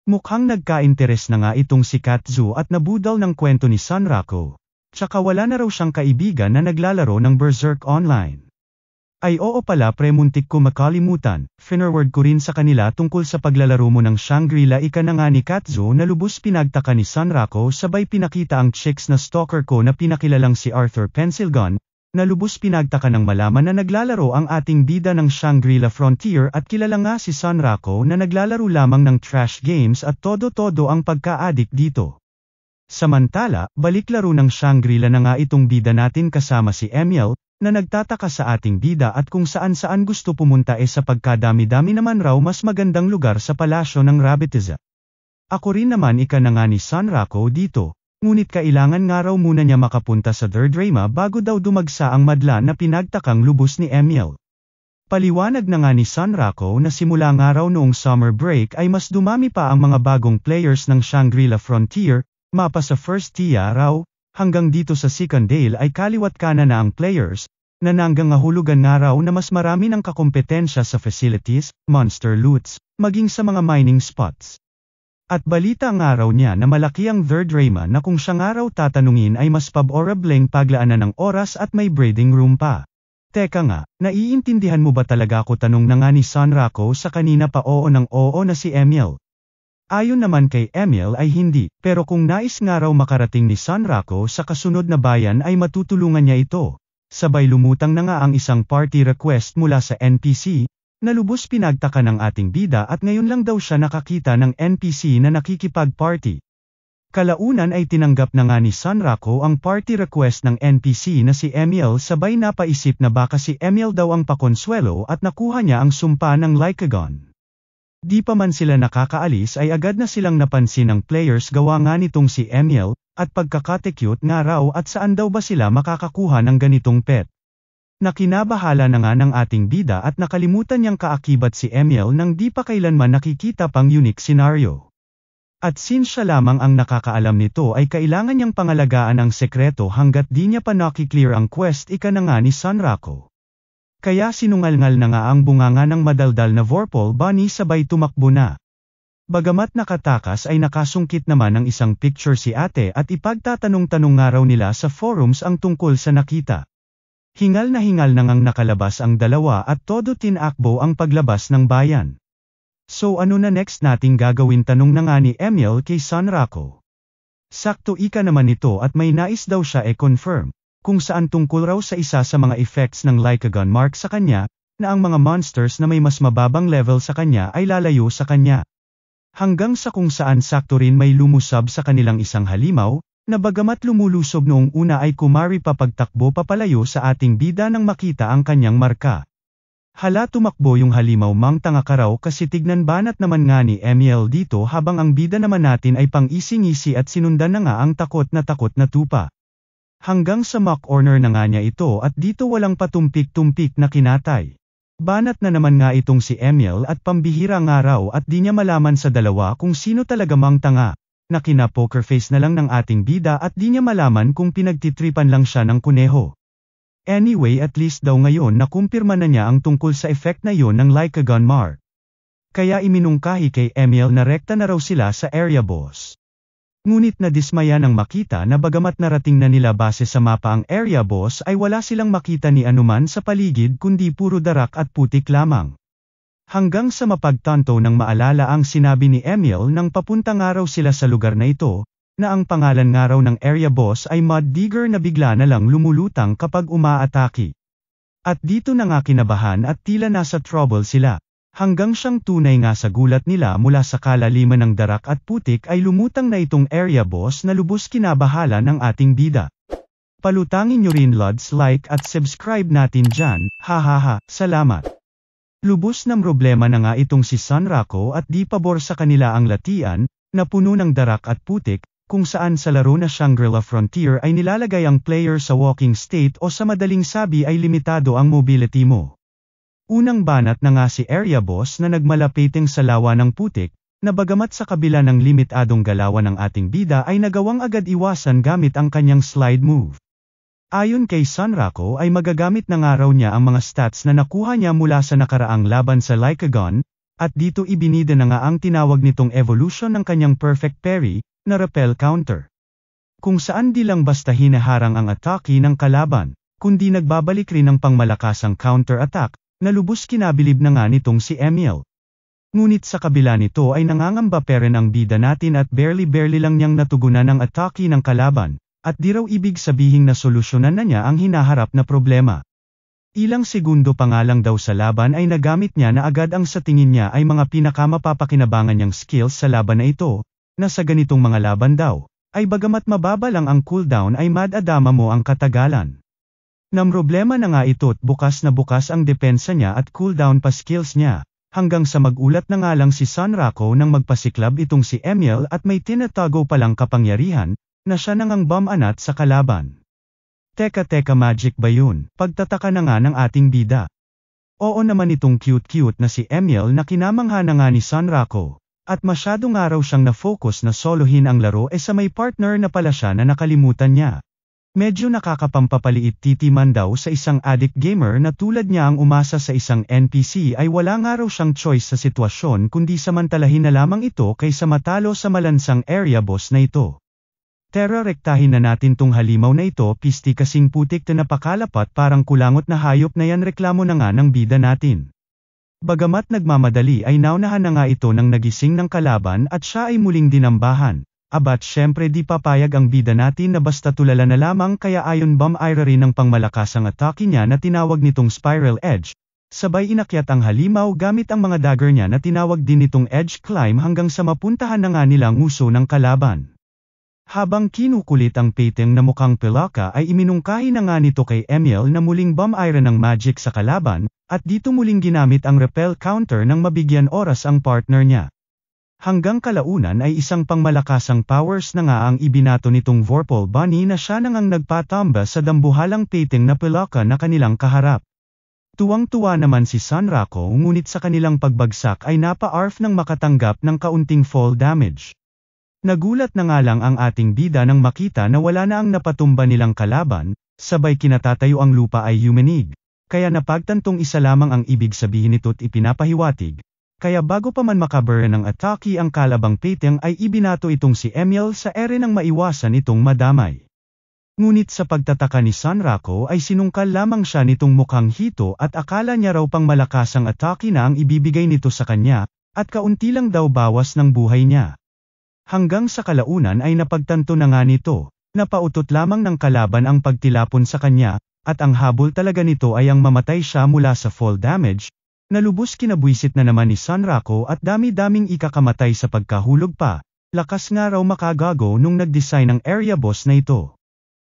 Speaker 1: Mukhang nagka-interes na nga itong si Katsu at nabudal ng kwento ni Sanrako, tsaka wala na raw siyang kaibigan na naglalaro ng Berserk Online. Ay oo pala pre muntik ko makalimutan, finorward ko rin sa kanila tungkol sa paglalaro mo ng Shangri-La ika na nga ni Katsu na lubos pinagtaka ni Sanrako sabay pinakita ang chicks na stalker ko na pinakilalang si Arthur Pencilgun, na lubos pinagtaka ng malaman na naglalaro ang ating bida ng Shangri-La Frontier at kilala nga si Sanrako na naglalaro lamang ng trash games at todo-todo ang pagka-addict dito. Samantala, balik laro ng Shangri-La na nga itong bida natin kasama si Emil, na nagtataka sa ating bida at kung saan-saan gusto pumunta sa pagkadami-dami naman raw mas magandang lugar sa palasyo ng Rabbitiza. Ako rin naman ika na nga ni Sanrako dito, ngunit kailangan nga raw muna niya makapunta sa Third Rayma bago daw dumagsa ang madla na pinagtakang lubos ni Emil. Paliwanag na nga ni Sanrako na simula nga raw noong summer break ay mas dumami pa ang mga bagong players ng Shangri-La Frontier, mapa sa first tier raw, hanggang dito sa second dale ay kaliwat kanan na ang players, na nanggang hulugan nga raw na mas marami ng kakompetensya sa facilities, monster loots, maging sa mga mining spots. At balita nga raw niya na malaki ang Third Rayma na kung siya nga raw tatanungin ay mas paborableng paglaanan ng oras at may breeding room pa. Teka nga, naiintindihan mo ba talaga ako tanong na nga ni Sanrako sa kanina pa oo ng oo na si Emil? Ayon naman kay Emil ay hindi, pero kung nais nga raw makarating ni Sanrako sa kasunod na bayan ay matutulungan niya ito. Sabay lumutang na nga ang isang party request mula sa NPC, na lubos pinagtaka ng ating bida at ngayon lang daw siya nakakita ng NPC na nakikipag-party. Kalaunan ay tinanggap na nga ni Sanrako ang party request ng NPC na si Emil sabay napaisip na baka si Emil daw ang pakonsuelo at nakuha niya ang sumpa ng Lycagon. Di pa man sila nakakaalis ay agad na silang napansin ng players gawa nga nitong si Emil, at pagkakatekyot nga raw at saan daw ba sila makakakuha ng ganitong pet. Nakinabahala na nga ng ating bida at nakalimutan niyang kaakibat si Emil nang di pa kailanman nakikita pang unique scenario. At since siya lamang ang nakakaalam nito ay kailangan niyang pangalagaan ang sekreto hanggat di niya pa nakiklear ang quest ika na nga ni Sanrako. Kaya sinungalngal na nga ang bunganga ng madaldal na Vorpal Bunny sabay tumakbo na. Bagamat nakatakas ay nakasungkit naman ng isang picture si ate at ipagtatanong-tanong nga raw nila sa forums ang tungkol sa nakita. Hingal na ngang nakalabas ang dalawa at todo tinakbo ang paglabas ng bayan. So ano na next nating gagawin tanong na nga ni Emil kay Sanrako. Sakto ika naman ito at may nais daw siya confirm. Kung saan tungkol raw sa isa sa mga effects ng Lycagon mark sa kanya, na ang mga monsters na may mas mababang level sa kanya ay lalayo sa kanya. Hanggang sa kung saan sakto rin may lumusab sa kanilang isang halimaw, na bagamat lumulusob noong una ay kumari pa pagtakbo papalayo sa ating bida nang makita ang kanyang marka. Hala tumakbo yung halimaw mang tanga ka raw kasi tignan banat naman nga ni Emil dito habang ang bida naman natin ay pang-ising-isi at sinundan na nga ang takot na tupa. Hanggang sa mock corner na nga niya ito at dito walang patumpik-tumpik na kinatay. Banat na naman nga itong si Emil at pambihira nga raw at di niya malaman sa dalawa kung sino talaga mang tanga, na kina-poker face na lang ng ating bida at di niya malaman kung pinagtitripan lang siya ng kuneho. Anyway at least daw ngayon nakumpirma na niya ang tungkol sa effect na yon ng Lycagon mark. Kaya iminungkahi kay Emil na rekta na raw sila sa area boss. Ngunit nadismaya nang makita na bagamat narating na nila base sa mapa ang area boss ay wala silang makita ni anuman sa paligid kundi puro darak at putik lamang. Hanggang sa mapagtanto ng maalala ang sinabi ni Emil nang papunta nga raw sila sa lugar na ito, na ang pangalan nga raw ng area boss ay Mud Digger na bigla na lang lumulutang kapag umaatake. At dito na nga kinabahan at tila nasa trouble sila. Hanggang siyang tunay nga sa gulat nila mula sa kalaliman ng darak at putik ay lumutang na itong area boss na lubos kinabahala ng ating bida. Palutangin nyo rin lods like at subscribe natin dyan, hahaha, salamat. Lubos ng problema na nga itong si Sanrako at di pabor sa kanila ang latian, na puno ng darak at putik, kung saan sa laro na Shangri-La Frontier ay nilalagay ang player sa walking state o sa madaling sabi ay limitado ang mobility mo. Unang banat na nga si area boss na nagmalapiting sa lawa ng putik, na bagamat sa kabila ng limitadong galawan ng ating bida ay nagawang agad iwasan gamit ang kanyang slide move. Ayon kay Sunrako ay magagamit na nga raw niya ang mga stats na nakuha niya mula sa nakaraang laban sa Lycagon, at dito ibinida na nga ang tinawag nitong evolution ng kanyang perfect parry, na repel counter. Kung saan di lang basta hinaharang ang atake ng kalaban, kundi nagbabalik rin ng pangmalakasang counter-attack, na lubos kinabilib na nga nitong si Emil. Ngunit sa kabila nito ay nangangamba pa rin ang bida natin at barely lang niyang natugunan ang atake ng kalaban, at di raw ibig sabihing na solusyonan na niya ang hinaharap na problema. Ilang segundo pa nga lang daw sa laban ay nagamit niya na agad ang sa tingin niya ay mga pinakamapapakinabangan niyang skills sa laban na ito, na sa ganitong mga laban daw, ay bagamat mababa lang ang cooldown ay madadama mo ang katagalan. Namroblema na nga ito't bukas na bukas ang depensa niya at cooldown pa skills niya, hanggang sa magulat na nga lang si Sunrako nang magpasiklab itong si Emil at may tinatago palang kapangyarihan, na siya nang ang bumanat sa kalaban. Teka magic ba yun? Pagtataka na nga ng ating bida. Oo naman itong cute na si Emil na kinamangha na nga ni Sunrako, at masyado nga raw siyang na-focus na solohin ang laro sa may partner na pala siya na nakalimutan niya. Medyo nakakapampapaliit titiman daw sa isang addict gamer na tulad niya ang umasa sa isang NPC ay wala nga raw siyang choice sa sitwasyon kundi samantalahin na lamang ito kaysa matalo sa malansang area boss na ito. Tara rektahin na natin tong halimaw na ito pisti kasing putik na napakalapat parang kulangot na hayop na yan reklamo na nga ng bida natin. Bagamat nagmamadali ay naunahan na nga ito ng nagising ng kalaban at siya ay muling dinambahan. Abat syempre di papayag ang bida natin na basta tulala na lamang kaya ayon bam-ira rin ng pangmalakasang atake niya na tinawag nitong Spiral Edge. Sabay inakyat ang halimaw gamit ang mga dagger niya na tinawag din nitong Edge Climb hanggang sa mapuntahan na nga nila ang nguso ng kalaban. Habang kinukulit ang peteng na mukhang pilaka ay iminungkahi na nga nito kay Emil na muling bam-ira ng magic sa kalaban, at dito muling ginamit ang repel counter nang mabigyan oras ang partner niya. Hanggang kalaunan ay isang pangmalakasang powers na nga ang ibinato nitong Vorpal Bunny na siya nang ang nagpatamba sa dambuhalang peteng na pilaka na kanilang kaharap. Tuwang-tuwa naman si Sunrako ngunit sa kanilang pagbagsak ay napa-arf ng makatanggap ng kaunting fall damage. Nagulat na nga lang ang ating bida nang makita na wala na ang napatumba nilang kalaban, sabay kinatatayo ang lupa ay yumanig, kaya napagtantong isa lamang ang ibig sabihin nito't ipinapahiwatig. Kaya bago pa man makaburn ng atake ang kalabang peteng ay ibinato itong si Emil sa ere nang maiwasan itong madamay. Ngunit sa pagtataka ni Sunrako ay sinungkal lamang siya nitong mukhang hito at akala niya raw pang malakas ang atake na ang ibibigay nito sa kanya, at kaunti lang daw bawas ng buhay niya. Hanggang sa kalaunan ay napagtanto na nga nito, napautot lamang ng kalaban ang pagtilapon sa kanya, at ang habol talaga nito ay ang mamatay siya mula sa fall damage. Nalubos kinabwisit na naman ni Sunrako at dami-daming ikakamatay sa pagkahulog pa, lakas nga raw makagago nung nag-design ng area boss na ito.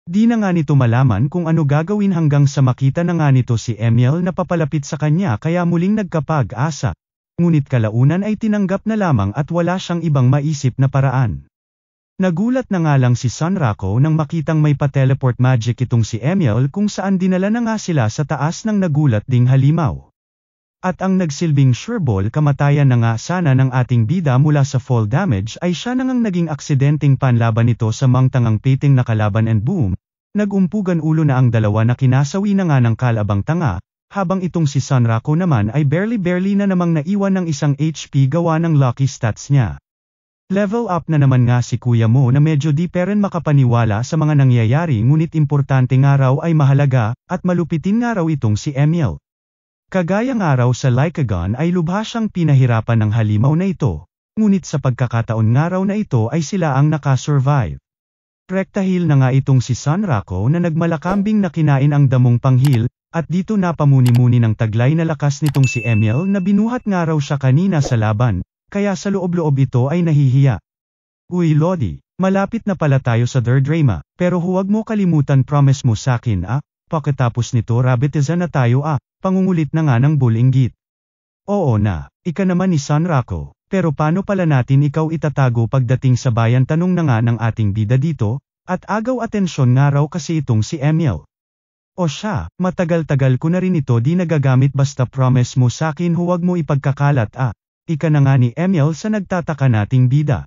Speaker 1: Di na nga nito malaman kung ano gagawin hanggang sa makita na nga nito si Emil na papalapit sa kanya kaya muling nagkapag-asa. Ngunit kalaunan ay tinanggap na lamang at wala siyang ibang maisip na paraan. Nagulat na nga lang si Sunrako nang makitang may pa-teleport magic itong si Emil kung saan dinala na nga sila sa taas ng nagulat ding halimaw. At ang nagsilbing sureball kamatayan na nga sana ng ating bida mula sa fall damage ay siya nang naging aksidenteng panlaban nito sa mangtangang peteng na kalaban and boom, nagumpugan ulo na ang dalawa na kinasawi na nga ng kalabang tanga, habang itong si Sunrako naman ay barely na namang naiwan ng isang HP gawa ng lucky stats niya. Level up na naman nga si kuya mo na medyo di pa rin makapaniwala sa mga nangyayari ngunit importante nga raw ay mahalaga, at malupitin nga raw itong si Emil. Kagaya nga raw sa Lycagon ay lubha siyang pinahirapan ng halimaw na ito, ngunit sa pagkakataon nga raw na ito ay sila ang nakasurvive. Rektahil na nga itong si Sunrako na nagmalakambing na kinain ang damong panghil, at dito napamuni-muni ng taglay na lakas nitong si Emil na binuhat nga raw siya kanina sa laban, kaya sa loob-loob ito ay nahihiya. Uy Lodi, malapit na pala tayo sa third drama, pero huwag mo kalimutan promise mo sakin pagkatapos nito rabbitizan na tayo pangungulit na nga ng bulinggit. Oo na, ika naman ni Sunrako, pero paano pala natin ikaw itatago pagdating sa bayan tanong na nga ng ating bida dito, at agaw atensyon nga raw kasi itong si Emil. O siya, matagal-tagal ko na rin ito di nagagamit basta promise mo sakin huwag mo ipagkakalat ika na nga ni Emil sa nagtataka nating bida.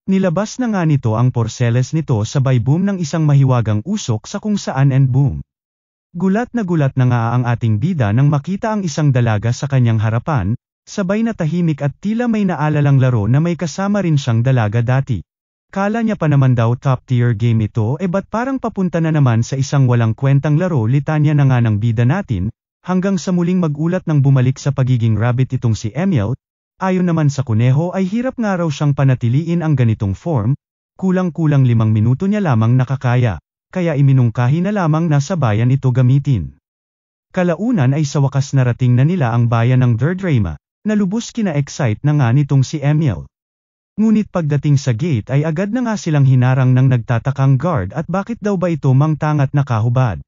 Speaker 1: Nilabas na nga nito ang porseles nito sabay boom ng isang mahiwagang usok sa kung saan and boom. Gulat na nga ang ating bida nang makita ang isang dalaga sa kanyang harapan, sabay na tahimik at tila may naalalang laro na may kasama rin siyang dalaga dati. Kala niya pa naman daw top tier game ito ba't parang papunta na naman sa isang walang kwentang laro litanya na nga ng bida natin, hanggang sa muling magulat nang bumalik sa pagiging rabbit itong si Emil. Ayon naman sa kuneho ay hirap nga raw siyang panatiliin ang ganitong form, kulang-kulang 5 minuto niya lamang nakakaya, kaya iminungkahi na lamang na sa bayan ito gamitin. Kalaunan ay sa wakas narating na nila ang bayan ng Verdraima, na lubos kina-excite na nga nitong si Emil. Ngunit pagdating sa gate ay agad na nga silang hinarang ng nagtatakang guard at bakit daw ba ito mangtangat na kahubad?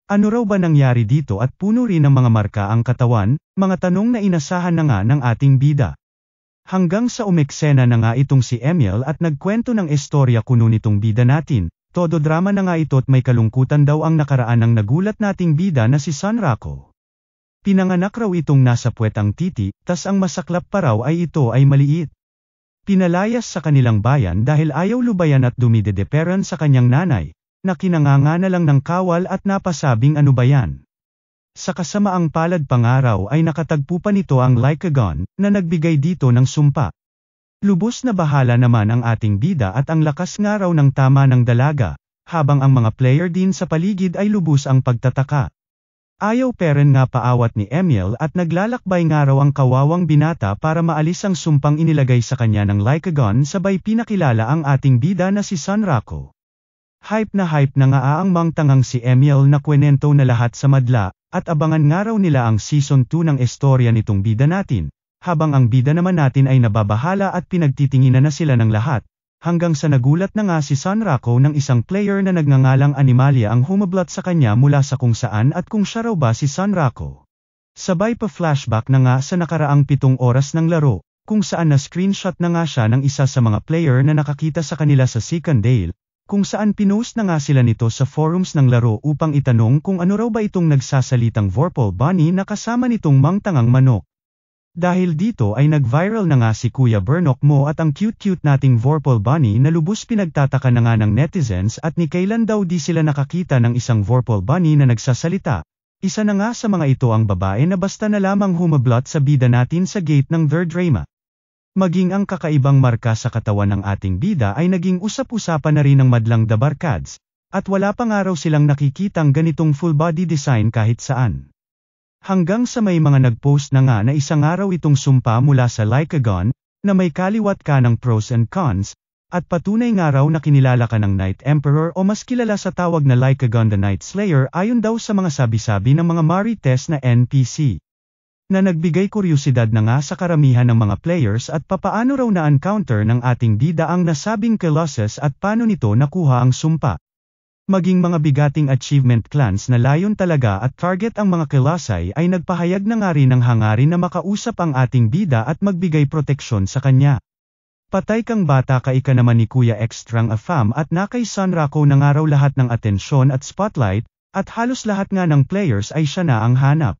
Speaker 1: Ano raw ba nangyari dito at puno rin ng mga marka ang katawan, mga tanong na inasahan na nga ng ating bida. Hanggang sa umeksena na nga itong si Emil at nagkwento ng istorya kuno nitong bida natin, todo drama na nga ito't may kalungkutan daw ang nakaraan ng nagulat nating bida na si Sanrako. Pinanganak raw itong nasa puwet ang titi, tas ang masaklap pa raw ay ito ay maliit. Pinalayas sa kanilang bayan dahil ayaw lubayan at dumidedeperan sa kanyang nanay, na kinanganga na lang ng kawal at napasabing ano ba yan. Sa kasamaang palad pangaraw ay nakatagpo pa nito ang Lycagon, na nagbigay dito ng sumpa. Lubos na bahala naman ang ating bida at ang lakas nga raw ng tama ng dalaga, habang ang mga player din sa paligid ay lubos ang pagtataka. Ayaw peren nga paawat ni Emil at naglalakbay nga raw ang kawawang binata para maalis ang sumpang inilagay sa kanya ng Lycagon sabay pinakilala ang ating bida na si Sanrako. Hype na nga ang mangtangang si Emil na kwenento na lahat sa madla, at abangan nga raw nila ang season 2 ng istorya nitong bida natin, habang ang bida naman natin ay nababahala at pinagtitinginan na sila ng lahat, hanggang sa nagulat na nga si Sanrako ng isang player na nagngangalang Animalia ang humablat sa kanya mula sa kung saan at kung siya raw ba si Sanrako. Sabay pa flashback na nga sa nakaraang 7 oras ng laro, kung saan na screenshot na nga siya ng isa sa mga player na nakakita sa kanila sa Sikandale, kung saan pinost na nga sila nito sa forums ng laro upang itanong kung ano raw ba itong nagsasalitang Vorpal Bunny na kasama nitong mangtangang manok. Dahil dito ay nag-viral na nga si Kuya Bernok mo at ang cute-cute nating Vorpal Bunny na lubos pinagtataka na nga ng netizens at ni kailan daw di sila nakakita ng isang Vorpal Bunny na nagsasalita. Isa na nga sa mga ito ang babae na basta na lamang humablot sa bida natin sa gate ng Verdraima. Maging ang kakaibang marka sa katawan ng ating bida ay naging usap-usapan na rin ng madlang The Barkads, at wala pa nga raw silang nakikitang ganitong full body design kahit saan. Hanggang sa may mga nagpost na nga na isang araw itong sumpa mula sa Lycagon, na may kaliwat ka ng pros and cons, at patunay nga raw na kinilala ka ng Night Emperor o mas kilala sa tawag na Lycagon the Night Slayer ayon daw sa mga sabi-sabi ng mga Marites na NPC. Na nagbigay kuryosidad na nga sa karamihan ng mga players at papaano raw na-encounter ng ating bida ang nasabing Colossus at paano nito nakuha ang sumpa. Maging mga bigating achievement clans na layon talaga at target ang mga Colossi ay nagpahayag na nga rin ng hangarin na makausap ang ating bida at magbigay proteksyon sa kanya. Patay kang bata ka ika naman ni Kuya Extrang Afam at na kay Sanrako na nga raw lahat ng atensyon at spotlight, at halos lahat nga ng players ay siya na ang hanap.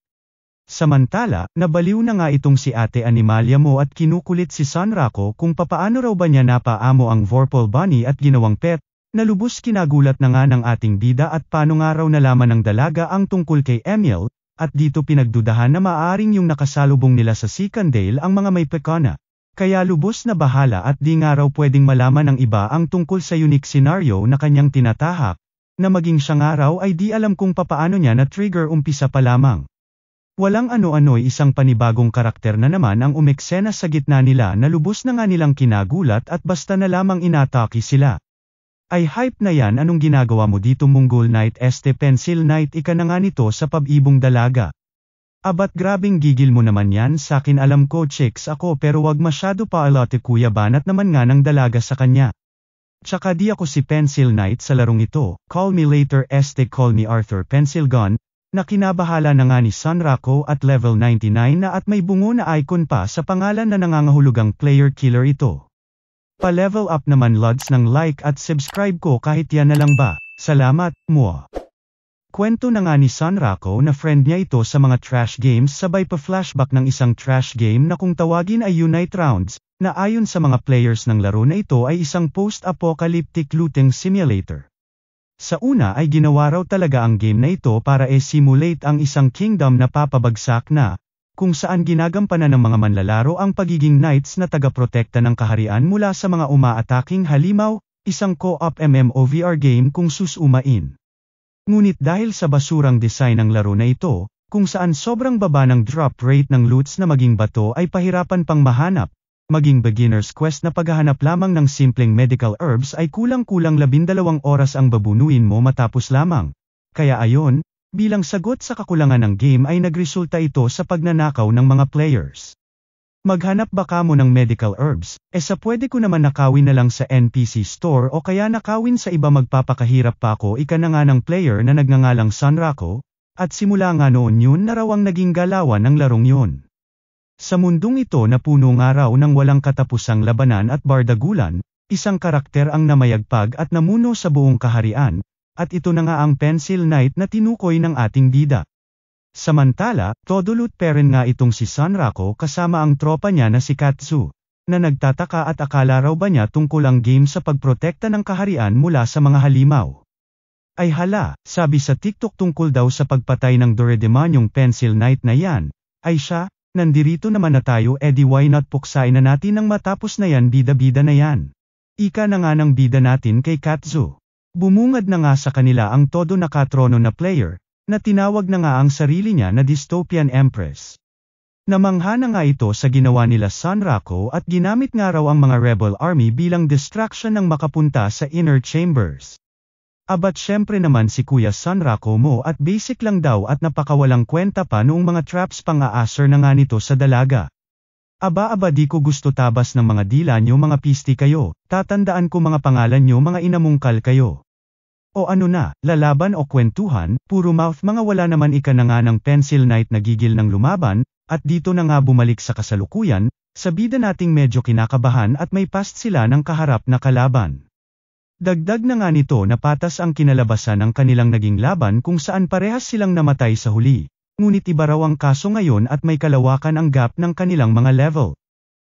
Speaker 1: Samantala, nabaliw na nga itong si Ate Animalia mo at kinukulit si Sanrako kung papaano raw ba niya napaamo ang Vorpal Bunny at ginawang pet, na lubos kinagulat na nga ng ating bida at paano nga raw nalaman ng dalaga ang tungkol kay Emil, at dito pinagdudahan na maaaring yung nakasalubong nila sa Sikandale ang mga may pekana. Kaya lubos na bahala at di nga raw pwedeng malaman ng iba ang tungkol sa unique scenario na kanyang tinatahak, na maging siya nga raw ay di alam kung papaano niya na trigger umpisa pa lamang. Walang ano-ano'y isang panibagong karakter na naman ang umeksena sa gitna nila na lubos na nga nilang kinagulat at basta na lamang inatake sila. Ay hype na yan, anong ginagawa mo dito Munggol Knight este Pencil Knight ika na nga nito sa pab-ibong dalaga. Abat grabing gigil mo naman yan sakin alam ko chicks ako pero wag masyado pa alate kuya banat naman nga ng dalaga sa kanya. Tsaka di ako si Pencil Knight sa larong ito, call me later este call me Arthur Pencil Gun. Na kinabahala na nga ni Sanrako at level 99 na at may bungo na icon pa sa pangalan na nangangahulugang player killer ito. Pa-level up naman lods ng like at subscribe ko kahit yan na lang ba. Salamat, mua. Kwento na nga ni Sunrako na friend niya ito sa mga trash games sabay pa flashback ng isang trash game na kung tawagin ay Unite Rounds, na ayon sa mga players ng laro na ito ay isang post-apocalyptic looting simulator. Sa una ay ginawa raw talaga ang game na ito para simulate ang isang kingdom na papabagsak na, kung saan ginagampanan ng mga manlalaro ang pagiging knights na tagaprotekta ng kaharian mula sa mga umaataking halimaw, isang co-op MMOVR game kung susumain. Ngunit dahil sa basurang design ng laro na ito, kung saan sobrang baba ng drop rate ng loots na maging bato ay pahirapan pang mahanap, maging beginner's quest na paghahanap lamang ng simpleng medical herbs ay kulang-kulang 12 oras ang babunuin mo matapos lamang. Kaya ayon, bilang sagot sa kakulangan ng game ay nagresulta ito sa pagnanakaw ng mga players. Maghanap ba kamo ng medical herbs, sa pwede ko naman nakawin na lang sa NPC store o kaya nakawin sa iba magpapakahirap pa ako ika na nga ng player na nagngangalang Sunrako, at simula nga noon yun na raw ang naging galawan ng larong yun. Sa mundong ito na puno nga raw ng walang katapusang labanan at bardagulan, isang karakter ang namayagpag at namuno sa buong kaharian, at ito na nga ang Pencil Knight na tinukoy ng ating bida. Samantala, todo loot parent nga itong si Sunrako kasama ang tropa niya na si Katsu, na nagtataka at akala raw ba niya tungkol ang game sa pagprotekta ng kaharian mula sa mga halimaw. Ay hala, sabi sa TikTok tungkol daw sa pagpatay ng Doredemonyong Pencil Knight na yan, ay siya, nandirito naman na tayo edi why not puksain na natin nang matapos na yan bida-bida na yan. Ika na nga ng bida natin kay Katsu. Bumungad na nga sa kanila ang todo nakatrono na player, na tinawag na nga ang sarili niya na Dystopian Empress. Namangha na nga ito sa ginawa nila Sunrako at ginamit nga raw ang mga rebel army bilang distraction ng makapunta sa inner chambers. Abat syempre naman si Kuya Sunrako mo at basic lang daw at napakawalang kwenta pa noong mga traps pang-aasar na nga nito sa dalaga. Aba di ko gusto tabas ng mga dila nyo mga pisti kayo, tatandaan ko mga pangalan nyo mga inamungkal kayo. O ano na, lalaban o kwentuhan, puro mouth mga wala naman ika na nga ng Pencil Knight na gigil ng lumaban, at dito na nga bumalik sa kasalukuyan, sa bida nating medyo kinakabahan at may past sila ng kaharap na kalaban. Dagdag na nga nito na patas ang kinalabasan ng kanilang naging laban kung saan parehas silang namatay sa huli. Ngunit iba raw ang kaso ngayon at may kalawakan ang gap ng kanilang mga level.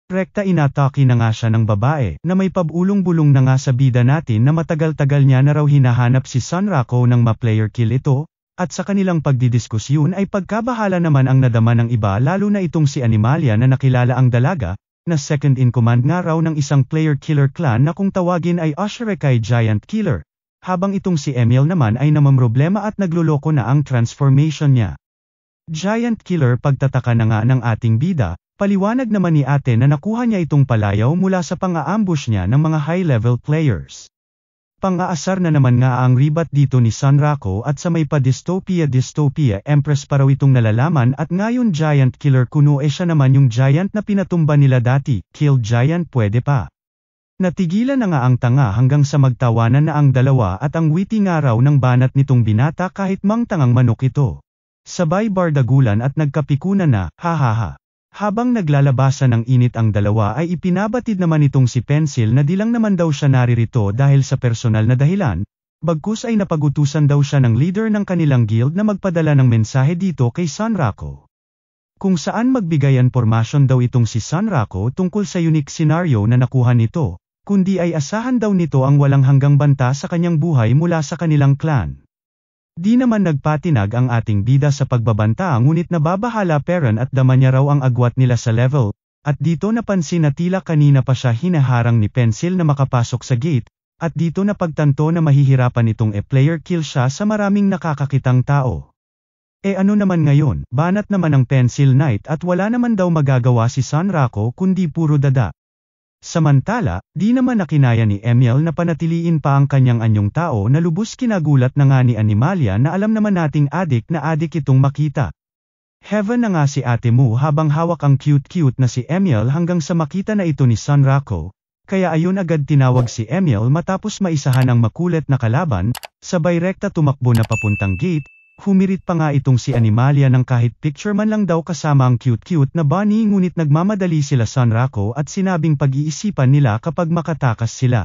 Speaker 1: Rekta inatake na nga siya ng babae na may pabulong-bulong na nga sa bida natin na matagal-tagal niya na raw hinahanap si Sunrako ng ma-player kill ito, at sa kanilang pagdidiskusyon ay pagkabahala naman ang nadama ng iba lalo na itong si Animalia na nakilala ang dalaga, na second in command nga raw ng isang player killer clan na kung tawagin ay Oshirekai Giant Killer, habang itong si Emil naman ay namamroblema at nagluloko na ang transformation niya. Giant Killer pagtataka na nga ng ating bida, paliwanag naman ni ate na nakuha niya itong palayaw mula sa pang-aambush niya ng mga high-level players. Pang-aasar na naman nga ang ribat dito ni Sunrako at sa may pa Dystopia Empress pa raw itong nalalaman at ngayon Giant Killer kuno siya naman yung giant na pinatumba nila dati, kill giant pwede pa. Natigilan na nga ang tanga hanggang sa magtawanan na ang dalawa at ang witty nga raw ng banat nitong binata kahit mang tangang manok ito. Sabay bardagulan at nagkapikunan na, hahaha. Habang naglalabasan ng init ang dalawa ay ipinabatid naman itong si Pencil na di lang naman daw siya naririto dahil sa personal na dahilan, bagkus ay napagutusan daw siya ng leader ng kanilang guild na magpadala ng mensahe dito kay Sunrako. Kung saan magbigayan pormasyon daw itong si Sunrako tungkol sa unique scenario na nakuha nito, kundi ay asahan daw nito ang walang hanggang banta sa kanyang buhay mula sa kanilang clan. Di naman nagpatinag ang ating bida sa pagbabanta ngunit nababahala parent at dama niya raw ang agwat nila sa level, at dito napansin na tila kanina pa siya hinaharang ni Pencil na makapasok sa gate, at dito napagtanto na mahihirapan itong player kill siya sa maraming nakakakitang tao. Ano naman ngayon, banat naman ang Pencil Knight at wala naman daw magagawa si Sunrako kundi puro dada. Samantala, di naman nakinaya ni Emil na panatiliin pa ang kanyang anyong tao na lubos kinagulat na nga ni Animalia na alam naman nating adik na adik itong makita. Heaven na nga si ate mo habang hawak ang cute-cute na si Emil hanggang sa makita na ito ni Sunrako, kaya ayun agad tinawag si Emil matapos maisahan ang makulit na kalaban, sabay rekta tumakbo na papuntang gate. Humirit pa nga itong si Animalia ng kahit picture man lang daw kasama ang cute-cute na bunny ngunit nagmamadali sila Sunrako at sinabing pag-iisipan nila kapag makatakas sila.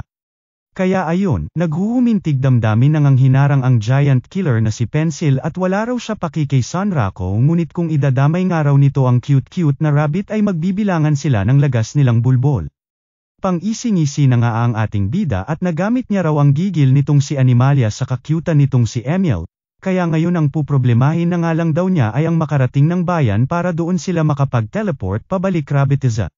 Speaker 1: Kaya ayon, naghuhumintig damdamin nang ang hinarang ang giant killer na si Pencil at wala raw siya paki kay Sanrako ngunit kung idadamay nga raw nito ang cute-cute na rabbit ay magbibilangan sila ng lagas nilang bulbol. Pang-ising-isi na nga ang ating bida at nagamit niya raw ang gigil nitong si Animalia sa kakyutan nitong si Emil, kaya ngayon ang puproblemahin na nga lang daw niya ay ang makarating ng bayan para doon sila makapag-teleport pabalik Rabbitiza.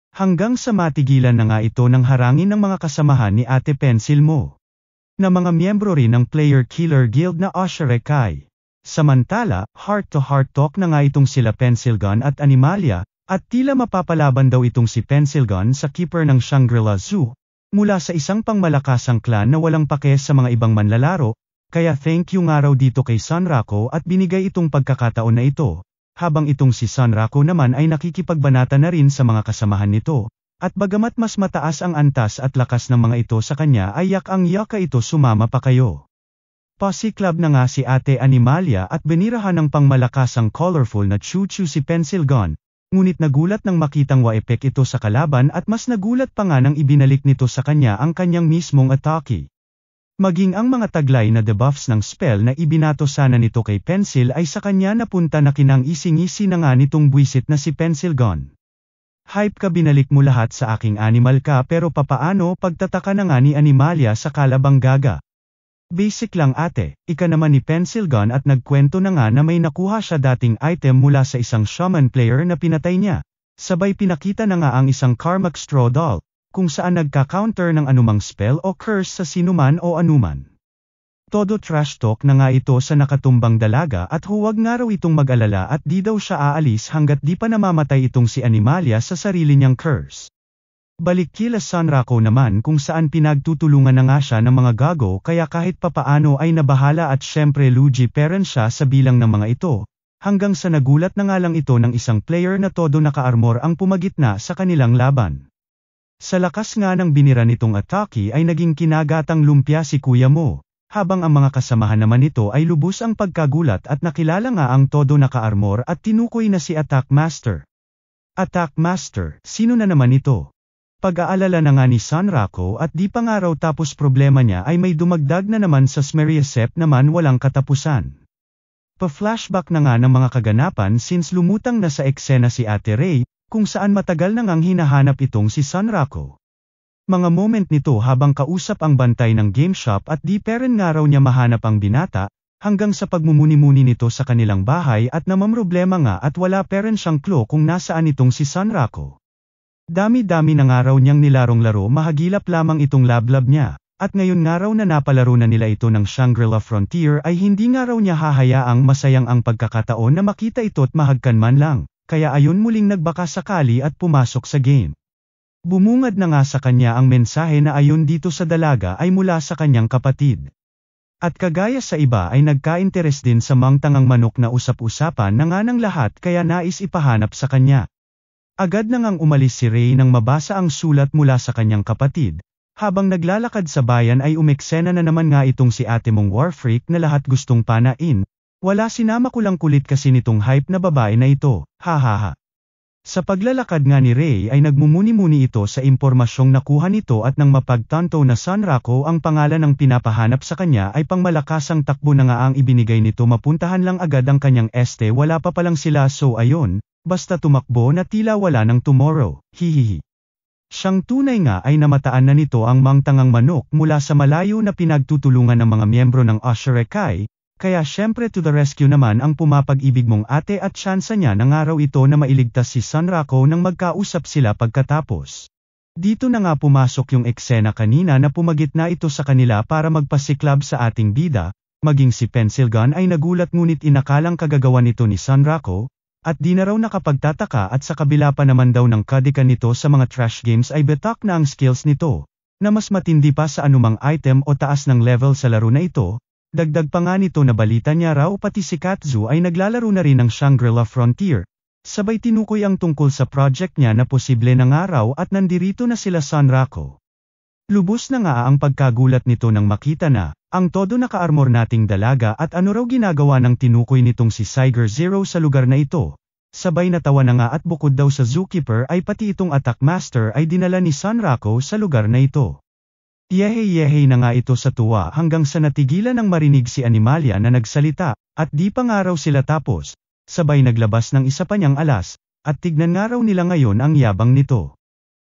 Speaker 1: Hanggang sa matigilan na nga ito ng harangin ng mga kasamahan ni Ate Pencil mo. Na mga miyembro rin ng Player Killer Guild na Oshirekai. Samantala, heart-to-heart talk na nga itong sila Pencilgun at Animalia, at tila mapapalaban daw itong si Pencilgun sa keeper ng Shangri-La Zoo, mula sa isang pangmalakasang clan na walang pake sa mga ibang manlalaro, kaya thank you nga raw dito kay Sanrako at binigay itong pagkakataon na ito. Habang itong si Sanrako naman ay nakikipagbanata na rin sa mga kasamahan nito, at bagamat mas mataas ang antas at lakas ng mga ito sa kanya ay yak ang yaka ito sumama pa kayo. Posse club na nga si Ate Animalia at binirahan ng pangmalakasang colorful na chuchu si Pencilgun, ngunit nagulat nang makitang wa-epek ito sa kalaban at mas nagulat pa nga nang ibinalik nito sa kanya ang kanyang mismong atake. Maging ang mga taglay na debuffs ng spell na ibinato sana nito kay Pencil ay sa kanya napunta na kinang-ising-isi na nga nitong buwisit na si Pencilgun. Hype ka binalik mo lahat sa aking animal ka pero papaano pagtataka na nga ni Animalia sa kalabang gaga. Basic lang ate, ika naman ni Pencilgun at nagkwento na nga na may nakuha siya dating item mula sa isang shaman player na pinatay niya. Sabay pinakita na nga ang isang Karmak Straw Doll, kung saan nagka-counter ng anumang spell o curse sa sinuman o anuman. Todo trash talk na nga ito sa nakatumbang dalaga at huwag nga raw itong mag-alala at di daw siya aalis hanggat di pa namamatay itong si Animalia sa sarili niyang curse. Balik kila Sanrako naman kung saan pinagtutulungan na nga siya ng mga gago kaya kahit papaano ay nabahala at syempre Luigi parent siya sa bilang ng mga ito, hanggang sa nagulat na nga lang ito ng isang player na todo naka-armor ang pumagitna sa kanilang laban. Sa lakas nga ng binira nitong atake ay naging kinagatang lumpia si Kuya Mo, habang ang mga kasamahan naman nito ay lubos ang pagkagulat at nakilala nga ang todo naka-armor at tinukoy na si Attack Master. Attack Master, sino na naman ito? Pag-aalala na nga ni Sanrako at di pa nga raw tapos problema niya ay may dumagdag na naman sa Smeriasep naman walang katapusan. Pa-flashback na nga ng mga kaganapan since lumutang na sa eksena si Ate Ray, kung saan matagal na ngang hinahanap itong si Sanrako. Mga moment nito habang kausap ang bantay ng game shop at di peren nga raw niya mahanap ang binata, hanggang sa pagmumuni-muni nito sa kanilang bahay at namamroblema nga at wala peren siyang clue kung nasaan itong si Sanrako. Dami-dami na nga raw niyang nilarong laro mahagilap lamang itong lablab niya, at ngayon nga raw na napalaro na nila ito ng Shangri-La Frontier ay hindi nga raw niya hahayaang masayang ang pagkakataon na makita ito't mahagkan man lang. Kaya ayon muling nagbaka sakali at pumasok sa game. Bumungad na nga sa kanya ang mensahe na ayon dito sa dalaga ay mula sa kanyang kapatid. At kagaya sa iba ay nagka-interes din sa mangtangang manok na usap-usapan na nga ng lahat kaya nais ipahanap sa kanya. Agad na ngang umalis si Ray nang mabasa ang sulat mula sa kanyang kapatid. Habang naglalakad sa bayan ay umeksena na naman nga itong si ate mong warfreak na lahat gustong panain. Wala sinama ko lang kulit kasi nitong hype na babae na ito, hahaha. Sa paglalakad nga ni Ray ay nagmumuni-muni ito sa impormasyong nakuha nito at nang mapagtanto na Sanrako ang pangalan ng pinapahanap sa kanya ay pangmalakasang takbo na nga ang ibinigay nito mapuntahan lang agad ang kanyang este wala pa palang sila so ayon, basta tumakbo na tila wala ng tomorrow, hihihi. Siyang tunay nga ay namataan na nito ang mangtangang manok mula sa malayo na pinagtutulungan ng mga miyembro ng Oshirekai, kaya syempre to the rescue naman ang pumapag-ibig mong ate at tsansa niya ng araw ito na mailigtas si Sanrako nang magkausap sila pagkatapos. Dito na nga pumasok yung eksena kanina na pumagitna ito sa kanila para magpasiklab sa ating bida, maging si Pencilgun ay nagulat ngunit inakalang kagagawan nito ni Sanrako, at di na raw nakapagtataka at sa kabila pa naman daw ng kadikan nito sa mga trash games ay betak na ang skills nito, na mas matindi pa sa anumang item o taas ng level sa laro na ito. Dagdag pa nga nito na balita niya raw pati si Katsu ay naglalaro na rin ng Shangri-La Frontier, sabay tinukoy ang tungkol sa project niya na posible na nga raw at nandirito na sila Sanrako. Lubos na nga ang pagkagulat nito nang makita na, ang todo naka-armor nating dalaga at ano raw ginagawa ng tinukoy nitong si Siger Zero sa lugar na ito. Sabay natawa na nga at bukod daw sa zookeeper ay pati itong Attack Master ay dinala ni Sanrako sa lugar na ito. Yehe-yehe na nga ito sa tuwa hanggang sa natigilan ng marinig si Animalia na nagsalita, at di pa nga raw sila tapos, sabay naglabas ng isa pa niyang alas, at tignan nga raw nila ngayon ang yabang nito.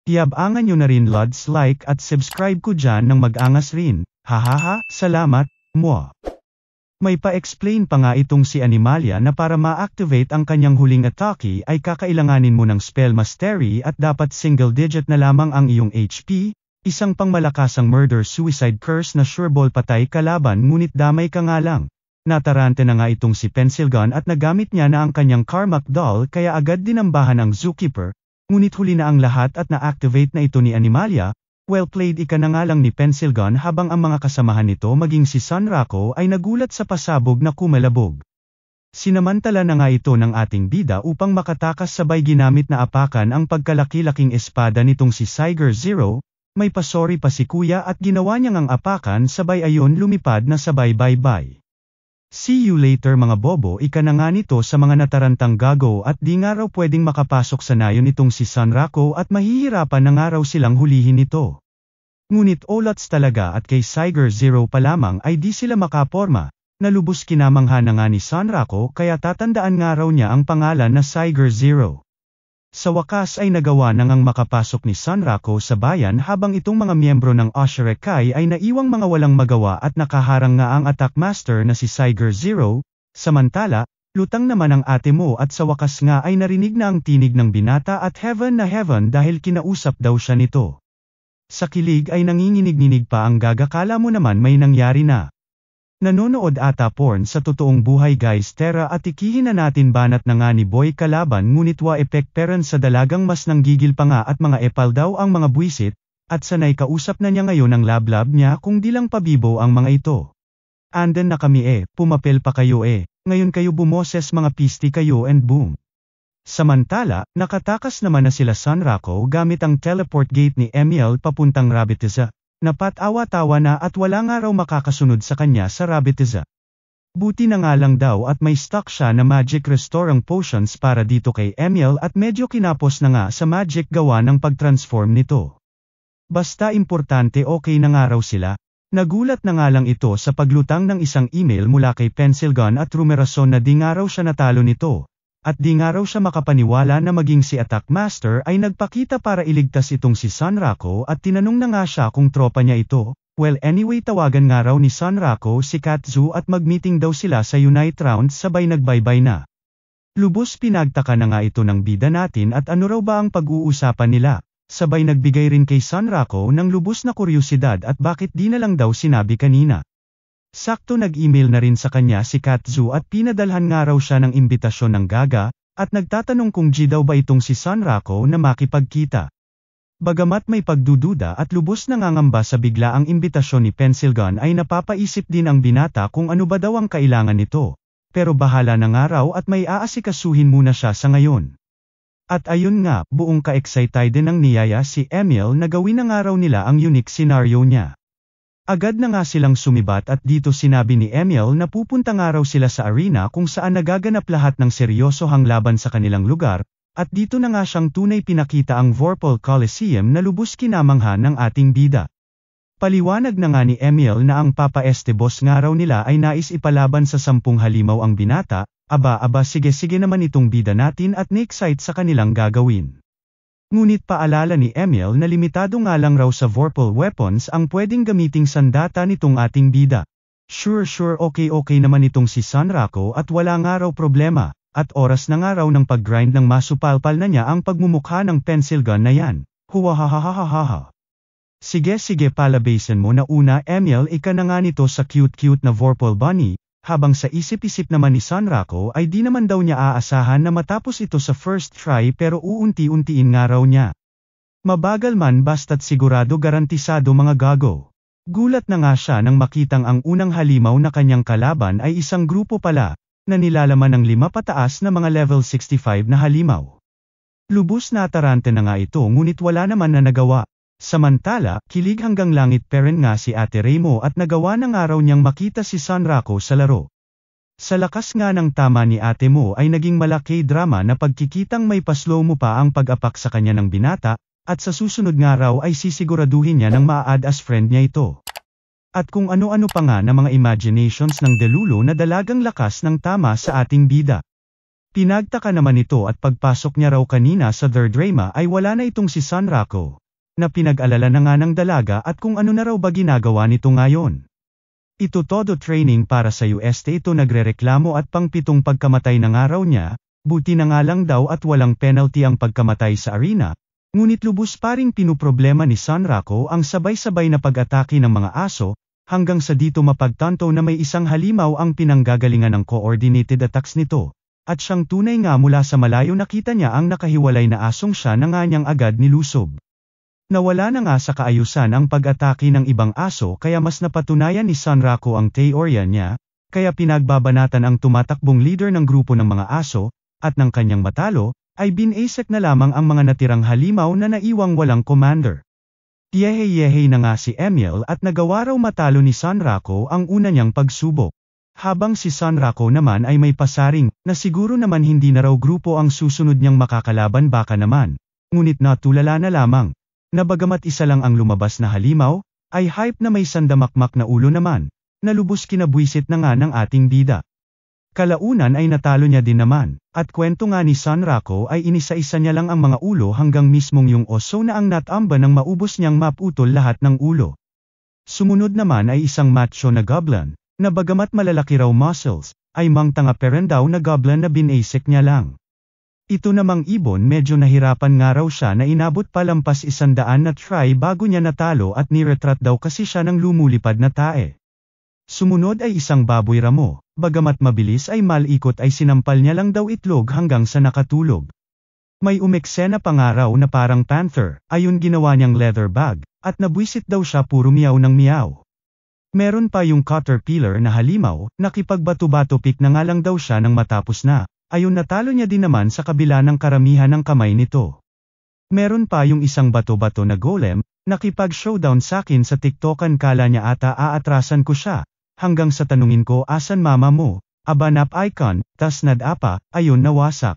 Speaker 1: Yabangan nyo na rin lods, like at subscribe ko dyan ng mag-angas rin, hahaha, salamat, mwah. May pa-explain pa nga itong si Animalia na para ma-activate ang kanyang huling atake ay kakailanganin mo ng spell mastery at dapat single digit na lamang ang iyong HP, isang pangmalakasang murder-suicide curse na sureball patay kalaban ngunit damay ka nga lang. Natarante na nga itong si Pencilgun at nagamit niya na ang kanyang Karmak doll kaya agad dinambahan ang zookeeper, ngunit huli na ang lahat at na-activate na ito ni Animalia. Well played ika na nga lang ni Pencilgun habang ang mga kasamahan nito maging si Sunrako ay nagulat sa pasabog na kumalabog. Sinamantala na nga ito ng ating bida upang makatakas sabay ginamit na apakan ang pagkalaki-laking espada nitong si Siger Zero, may pasori pa si kuya at ginawa niyang ang apakan sabay ayon lumipad na sabay bye-bye. See you later mga bobo, ika na nga nito sa mga natarantang gago at di nga raw pwedeng makapasok sa nayon itong si Sunrako at mahihirapan na nga raw silang hulihin ito. Ngunit olots talaga at kay Siger Zero pa lamang ay di sila makaporma, nalubos kinamangha na nga ni Sunrako kaya tatandaan nga raw niya ang pangalan na Siger Zero. Sa wakas ay nagawa na ngang makapasok ni Sunrako sa bayan habang itong mga miyembro ng Oshirekai ay naiwang mga walang magawa at nakaharang nga ang attack master na si Siger Zero, samantala, lutang naman ang ate mo at sa wakas nga ay narinig na ang tinig ng binata at heaven na heaven dahil kinausap daw siya nito. Sa kilig ay nanginginig-ninig pa ang gaga, kala mo naman may nangyari na. Nanonood ata porn sa totoong buhay guys, tara at ikihin na natin banat na nga ni boy kalaban ngunit wa epek peren sa dalagang mas nanggigil pa nga at mga epal daw ang mga buwisit, at sanay kausap na niya ngayon ang lablab niya kung di lang pabibo ang mga ito. Anden na kami pumapel pa kayo ngayon kayo bumoses mga pisti kayo and boom. Samantala, nakatakas naman na sila Sunrako gamit ang teleport gate ni Emiel papuntang Rabitiza. Napatawa-tawa na at wala nga raw makakasunod sa kanya sa Rabitiza. Buti na nga lang daw at may stock siya na magic restorang potions para dito kay Emiel at medyo kinapos na nga sa magic gawa ng pag-transform nito. Basta importante okay na nga raw sila. Nagulat na nga lang ito sa paglutang ng isang email mula kay Pencilgun at rumerason na di nga raw siya natalo nito. At di nga raw siya makapaniwala na maging si Attack Master ay nagpakita para iligtas itong si Sunrako at tinanong na nga siya kung tropa niya ito. Well anyway, tawagan nga raw ni Sunrako si Katsu at mag-meeting daw sila sa Unite Round sabay nagbaybay na. Lubos pinagtaka na nga ito ng bida natin at ano raw ba ang pag-uusapan nila. Sabay nagbigay rin kay Sunrako ng lubos na kuryosidad at bakit di na lang daw sinabi kanina. Sakto nag-email na rin sa kanya si Katsu at pinadalhan nga raw siya ng imbitasyon ng gaga, at nagtatanong kung G daw ba itong si Sunrako na makipagkita. Bagamat may pagdududa at lubos nangangamba sa bigla ang imbitasyon ni Pencilgun ay napapaisip din ang binata kung ano ba daw ang kailangan nito. Pero bahala na nga raw at may aasikasuhin muna siya sa ngayon. At ayun nga, buong ka-excited din ng niyaya si Emiel na gawin na nga raw nila ang unique scenario niya. Agad na nga silang sumibat at dito sinabi ni Emiel na pupunta nga raw sila sa arena kung saan nagaganap lahat ng seryosohang laban sa kanilang lugar, at dito na nga siyang tunay pinakita ang Vorpal Coliseum na lubos kinamangha ng ating bida. Paliwanag na nga ni Emiel na ang Papa Este Boss nga raw nila ay nais ipalaban sa 10 halimaw ang binata, aba sige naman itong bida natin at na-excite sa kanilang gagawin. Ngunit paalala ni Emiel na limitado nga lang raw sa Vorpal weapons ang pwedeng gamiting sandata nitong ating bida. Sure okay naman itong si Sunrako at wala nga raw problema, at oras na nga raw ng pag-grind ng masupalpal na niya ang pagmumukha ng Pencilgun na yan. Huwahahahahaha. Sige palabasin mo na una Emiel, ika na nga nito sa cute na Vorpal bunny. Habang sa isip-isip naman ni Sunrako ay di naman daw niya aasahan na matapos ito sa first try pero uunti-untiin nga raw niya. Mabagal man basta't sigurado garantisado mga gago. Gulat na nga siya nang makitang ang unang halimaw na kanyang kalaban ay isang grupo pala, na nilalaman ng 5 pataas na mga level 65 na halimaw. Lubos na atarante na nga ito ngunit wala naman na nagawa. Samantala, kilig hanggang langit pa rin nga si Ate Remo at nagawa ng araw niyang makita si Sunrako sa laro. Sa lakas nga ng tama ni Ate Mo ay naging malaki drama na pagkikitang may paslow mo pa ang pag-apak sa kanya ng binata, At sa susunod nga raw ay sisiguraduhin niya ng maa-add as friend niya ito. At kung ano-ano pa nga na mga imaginations ng Delulu na dalagang lakas ng tama sa ating bida. Pinagtaka naman ito at pagpasok niya raw kanina sa third drama ay wala na itong si Sanrako, na pinag-alala na nga ng dalaga at kung ano na raw ba ginagawa nito ngayon. Ito todo training para sa UST ito nagrereklamo at pang-pitong pagkamatay ng araw niya, buti na nga lang daw at walang penalty ang pagkamatay sa arena, ngunit lubos pa ring pinuproblema ni Sanrako ang sabay-sabay na pag-atake ng mga aso, hanggang sa dito mapagtanto na may isang halimaw ang pinanggagalingan ng coordinated attacks nito, at siyang tunay nga mula sa malayo nakita niya ang nakahiwalay na asong siya na nga niyang agad nilusob. Nawala na nga sa kaayusan ang pag-atake ng ibang aso kaya mas napatunayan ni Sanrako ang teorya niya, kaya pinagbabanatan ang tumatakbong leader ng grupo ng mga aso, at ng kanyang matalo, ay binasek na lamang ang mga natirang halimaw na naiwang walang commander. Yehe-yehe na nga si Emil at nagawa raw matalo ni Sanrako ang una niyang pagsubok. Habang si Sanrako naman ay may pasaring, na siguro naman hindi na raw grupo ang susunod niyang makakalaban baka naman, ngunit natulala na lamang. Na bagamat isa lang ang lumabas na halimaw, ay hype na may sandamakmak na ulo naman, na lubos kinabwisit na nga ng ating bida. Kalaunan ay natalo niya din naman, at kwento nga ni Sanrako ay inisa-isa niya lang ang mga ulo hanggang mismong yung oso na ang natamba nang maubos niyang maputol lahat ng ulo. Sumunod naman ay isang macho na goblin, na bagamat malalaki raw muscles, ay mangtanga peren daw na goblin na binasek niya lang. Ito namang ibon medyo nahirapan nga raw siya na inabot palampas 100 na try bago niya natalo at niretrat daw kasi siya ng lumulipad na tae. Sumunod ay isang baboy ramo, bagamat mabilis ay malikot ay sinampal niya lang daw itlog hanggang sa nakatulog. May umeksena pa nga raw na parang panther, ayun ginawa niyang leather bag, at nabwisit daw siya puro miyaw ng miyaw. Meron pa yung caterpillar na halimaw, nakipagbato-bato-pik na nga lang daw siya nang matapos na. Ayun natalo niya din naman sa kabila ng karamihan ng kamay nito. Meron pa yung isang bato-bato na golem, nakipag-showdown sakin sa TikTokan kala niya ata aatrasan ko siya, hanggang sa tanungin ko asan mama mo, abanap icon, tas nadapa, ayun nawasak.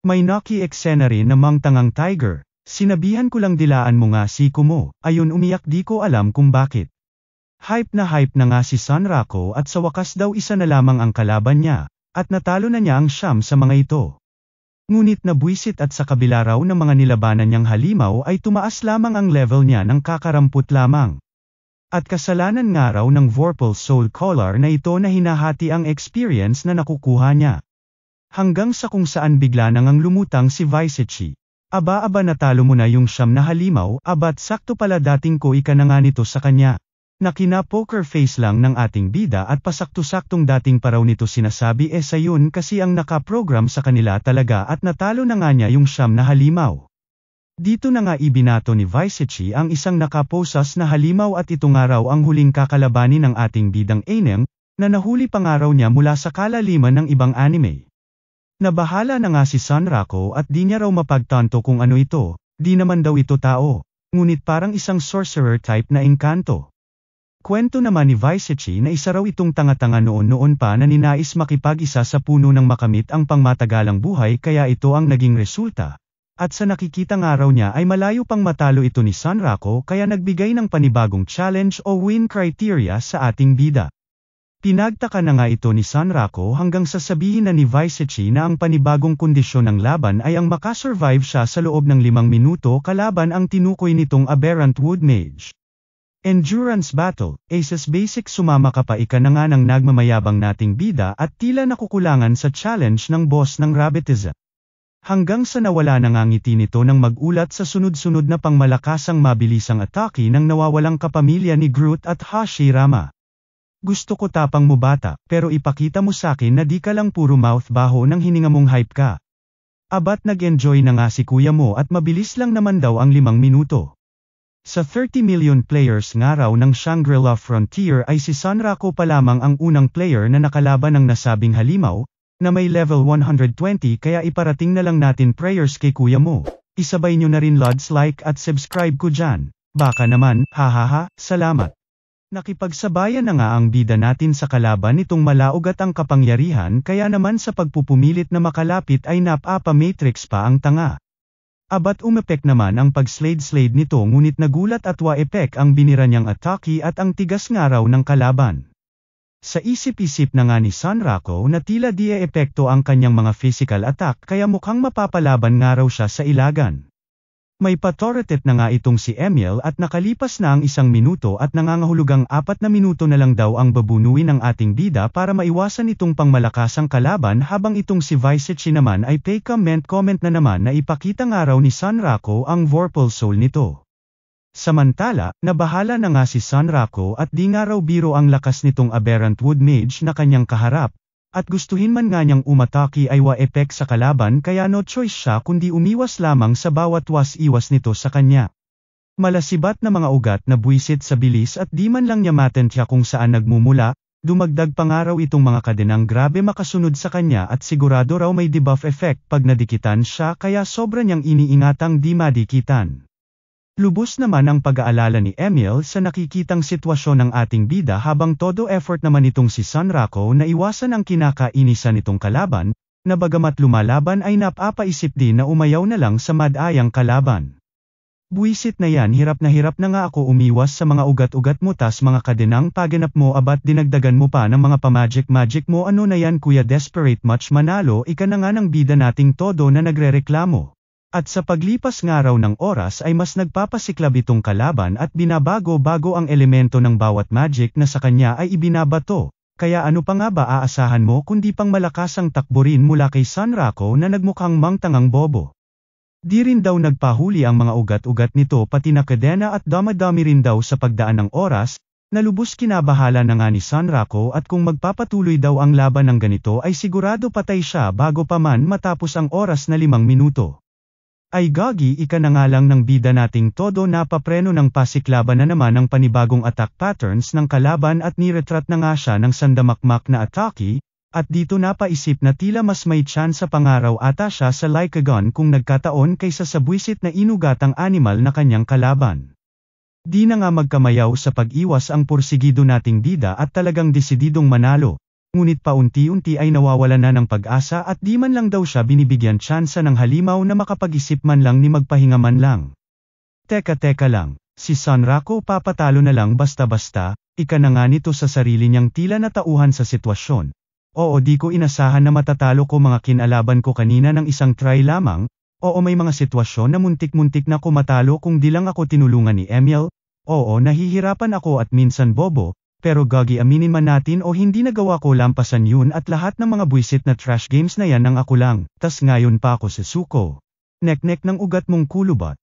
Speaker 1: May naki-eksena rin na mangtangang tiger, sinabihan ko lang dilaan mo nga siko mo, ayun umiyak di ko alam kung bakit. Hype na nga si Sanrako at sa wakas daw isa na lamang ang kalaban niya. At natalo na niya ang siyam sa mga ito. Ngunit nabwisit at sa kabila raw ng mga nilabanan niyang halimaw ay tumaas lamang ang level niya ng kakaramput lamang. At kasalanan nga raw ng Vorpal Soul Collar na ito na hinahati ang experience na nakukuha niya. Hanggang sa kung saan bigla nang lumutang si Visechi. Aba natalo mo na yung siyam na halimaw, abat sakto pala dating ko ika na nga nito sa kanya. Nakina-poker face lang ng ating bida at pasakto-saktong dating paraw nito sinasabi sayun kasi ang nakaprogram sa kanila talaga at natalo na nga niya yung siyam na halimaw. Dito na nga ibinato ni Visechi ang isang nakaposas na halimaw at ito nga raw ang huling kakalabanin ng ating bidang Einem, na nahuli pa nga raw niya mula sa kalaliman ng ibang anime. Nabahala na nga si Sanrako at di niya raw mapagtanto kung ano ito, di naman daw ito tao, ngunit parang isang sorcerer type na engkanto. Kwento naman ni Visechi na isa raw itong tanga-tanga noon pa na ninais makipag-isa sa puno ng makamit ang pangmatagalang buhay kaya ito ang naging resulta. At sa nakikita nga raw niya ay malayo pang matalo ito ni Sanrako kaya nagbigay ng panibagong challenge o win criteria sa ating bida. Pinagtaka na nga ito ni Sanrako hanggang sasabihin na ni Visechi na ang panibagong kondisyon ng laban ay ang makasurvive siya sa loob ng 5 minuto kalaban ang tinukoy nitong Aberrant Wood Mage. Endurance Battle, Aces Basic sumama ka pa ika na nga ng nagmamayabang nating bida at tila nakukulangan sa challenge ng boss ng Rabbitiza. Hanggang sa nawala na nga ngiti nito nang magulat sa sunod-sunod na pangmalakasang mabilisang atake ng nawawalang kapamilya ni Groot at Hashirama. Gusto ko tapang mo bata, pero ipakita mo sakin na di ka lang puro mouth baho nang hininga mong hype ka. Abat nag-enjoy na nga si kuya mo at mabilis lang naman daw ang 5 minuto. Sa 30 million players nga raw ng Shangri-La Frontier ay si Sanrako pa lamang ang unang player na nakalaban ng nasabing halimaw, na may level 120 kaya iparating na lang natin prayers kay kuya mo. Isabay nyo na rin lods like at subscribe ko dyan. Baka naman, hahaha, salamat. Nakipagsabayan na nga ang bida natin sa kalaban nitong malaog at ang kapangyarihan kaya naman sa pagpupumilit na makalapit ay napa-matrix pa ang tanga. Abat umepek naman ang pag-slade-slade nito ngunit nagulat at wa-epek ang binira niyang atake at ang tigas nga raw ng kalaban. Sa isip-isip na nga ni Sanrako na tila di-epekto ang kanyang mga physical attack kaya mukhang mapapalaban nga raw siya sa ilagan. May patoretet na nga itong si Emil at nakalipas na ang 1 minuto at nangangahulugang 4 na minuto na lang daw ang babunuin ng ating bida para maiwasan itong pangmalakasang kalaban habang itong si Visechi naman ay comment na naman na ipakita nga raw ni Sanrako ang Vorpal Soul nito. Samantala, nabahala na nga si Sanrako at di nga raw biro ang lakas nitong aberrant wood mage na kanyang kaharap, at gustuhin man nga niyang umatake ay wa-epek sa kalaban kaya no choice siya kundi umiwas lamang sa bawat was-iwas nito sa kanya. Malasibat na mga ugat na buwisit sa bilis at di man lang niya matentya kung saan nagmumula, dumagdag pa nga raw itong mga kadenang grabe makasunod sa kanya at sigurado raw may debuff effect pag nadikitan siya kaya sobra niyang iniingatang di madikitan. Lubos naman ang pag-aalala ni Emil sa nakikitang sitwasyon ng ating bida habang todo effort naman itong si Sanrako na iwasan ang kinakainisan nitong kalaban, na bagamat lumalaban ay napapaisip din na umayaw na lang sa madayang kalaban. Buwisit na yan, hirap na nga ako umiwas sa mga ugat-ugat mo tas mga kadenang paganap mo abat dinagdagan mo pa ng mga pamagic-magic mo ano na yan kuya desperate much manalo ika na nga ng bida nating todo na nagrereklamo. At sa paglipas nga raw ng oras ay mas nagpapasiklab itong kalaban at binabago-bago ang elemento ng bawat magic na sa kanya ay ibinabato, kaya ano pa nga ba aasahan mo kundi pang malakasang takbo rin mula kay Sanrako na nagmukhang mangtangang bobo. Di rin daw nagpahuli ang mga ugat-ugat nito pati na kadena at damadami rin daw sa pagdaan ng oras, na lubos kinabahala na nga ni Sanrako at kung magpapatuloy daw ang laban ng ganito ay sigurado patay siya bago pa man matapos ang oras na 5 minuto. Ay gagi ika na nga lang ng bida nating todo napapreno ng pasiklaban na naman ng panibagong attack patterns ng kalaban at niretrat na nga siya ng sandamakmak na atake, at dito napaisip na tila mas may chance sa pangaraw ata siya sa Lycagon kung nagkataon kaysa sa buwisit na inugatang animal na kanyang kalaban. Di na nga magkamayaw sa pag-iwas ang porsigido nating bida at talagang desididong manalo. Ngunit paunti-unti ay nawawalan na ng pag-asa at di man lang daw siya binibigyan tsansa ng halimaw na makapag-isip man lang ni magpahinga man lang. Teka lang, si Sanrako papatalo na lang basta-basta, ika na nga nito sa sarili niyang tila natauhan sa sitwasyon. Oo di ko inasahan na matatalo ko mga kinalaban ko kanina ng isang try lamang, oo may mga sitwasyon na muntik-muntik na ko matalo kung di lang ako tinulungan ni Emil, oo nahihirapan ako at minsan bobo. Pero gagi aminin man natin o hindi nagawa ko lampasan yun at lahat ng mga buwisit na trash games na yan ang ako lang, tas ngayon pa ako susuko. Nek-nek ng ugat mong kulubat.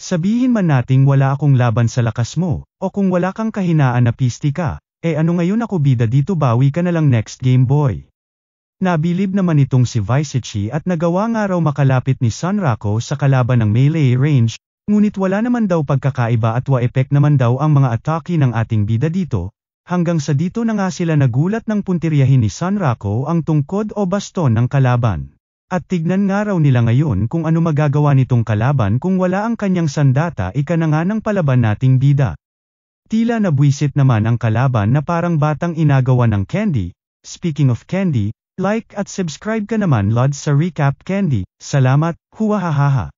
Speaker 1: Sabihin man nating wala akong laban sa lakas mo, o kung wala kang kahinaan na pisti ka, ano ngayon ako bida dito bawi ka na lang next game boy. Nabilib naman itong si Visechi at nagawa nga raw makalapit ni Sanrako sa kalaban ng melee range, ngunit wala naman daw pagkakaiba at wa-epek naman daw ang mga atake ng ating bida dito. Hanggang sa dito na nga sila nagulat ng puntiryahin ni Sanrako ang tungkod o baston ng kalaban. At tignan nga raw nila ngayon kung ano magagawa nitong kalaban kung wala ang kanyang sandata ika na nga ng palaban nating bida. Tila nabwisit naman ang kalaban na parang batang inagawa ng candy. Speaking of candy, like at subscribe ka naman Lods sa Recap Candy. Salamat, huwahahaha.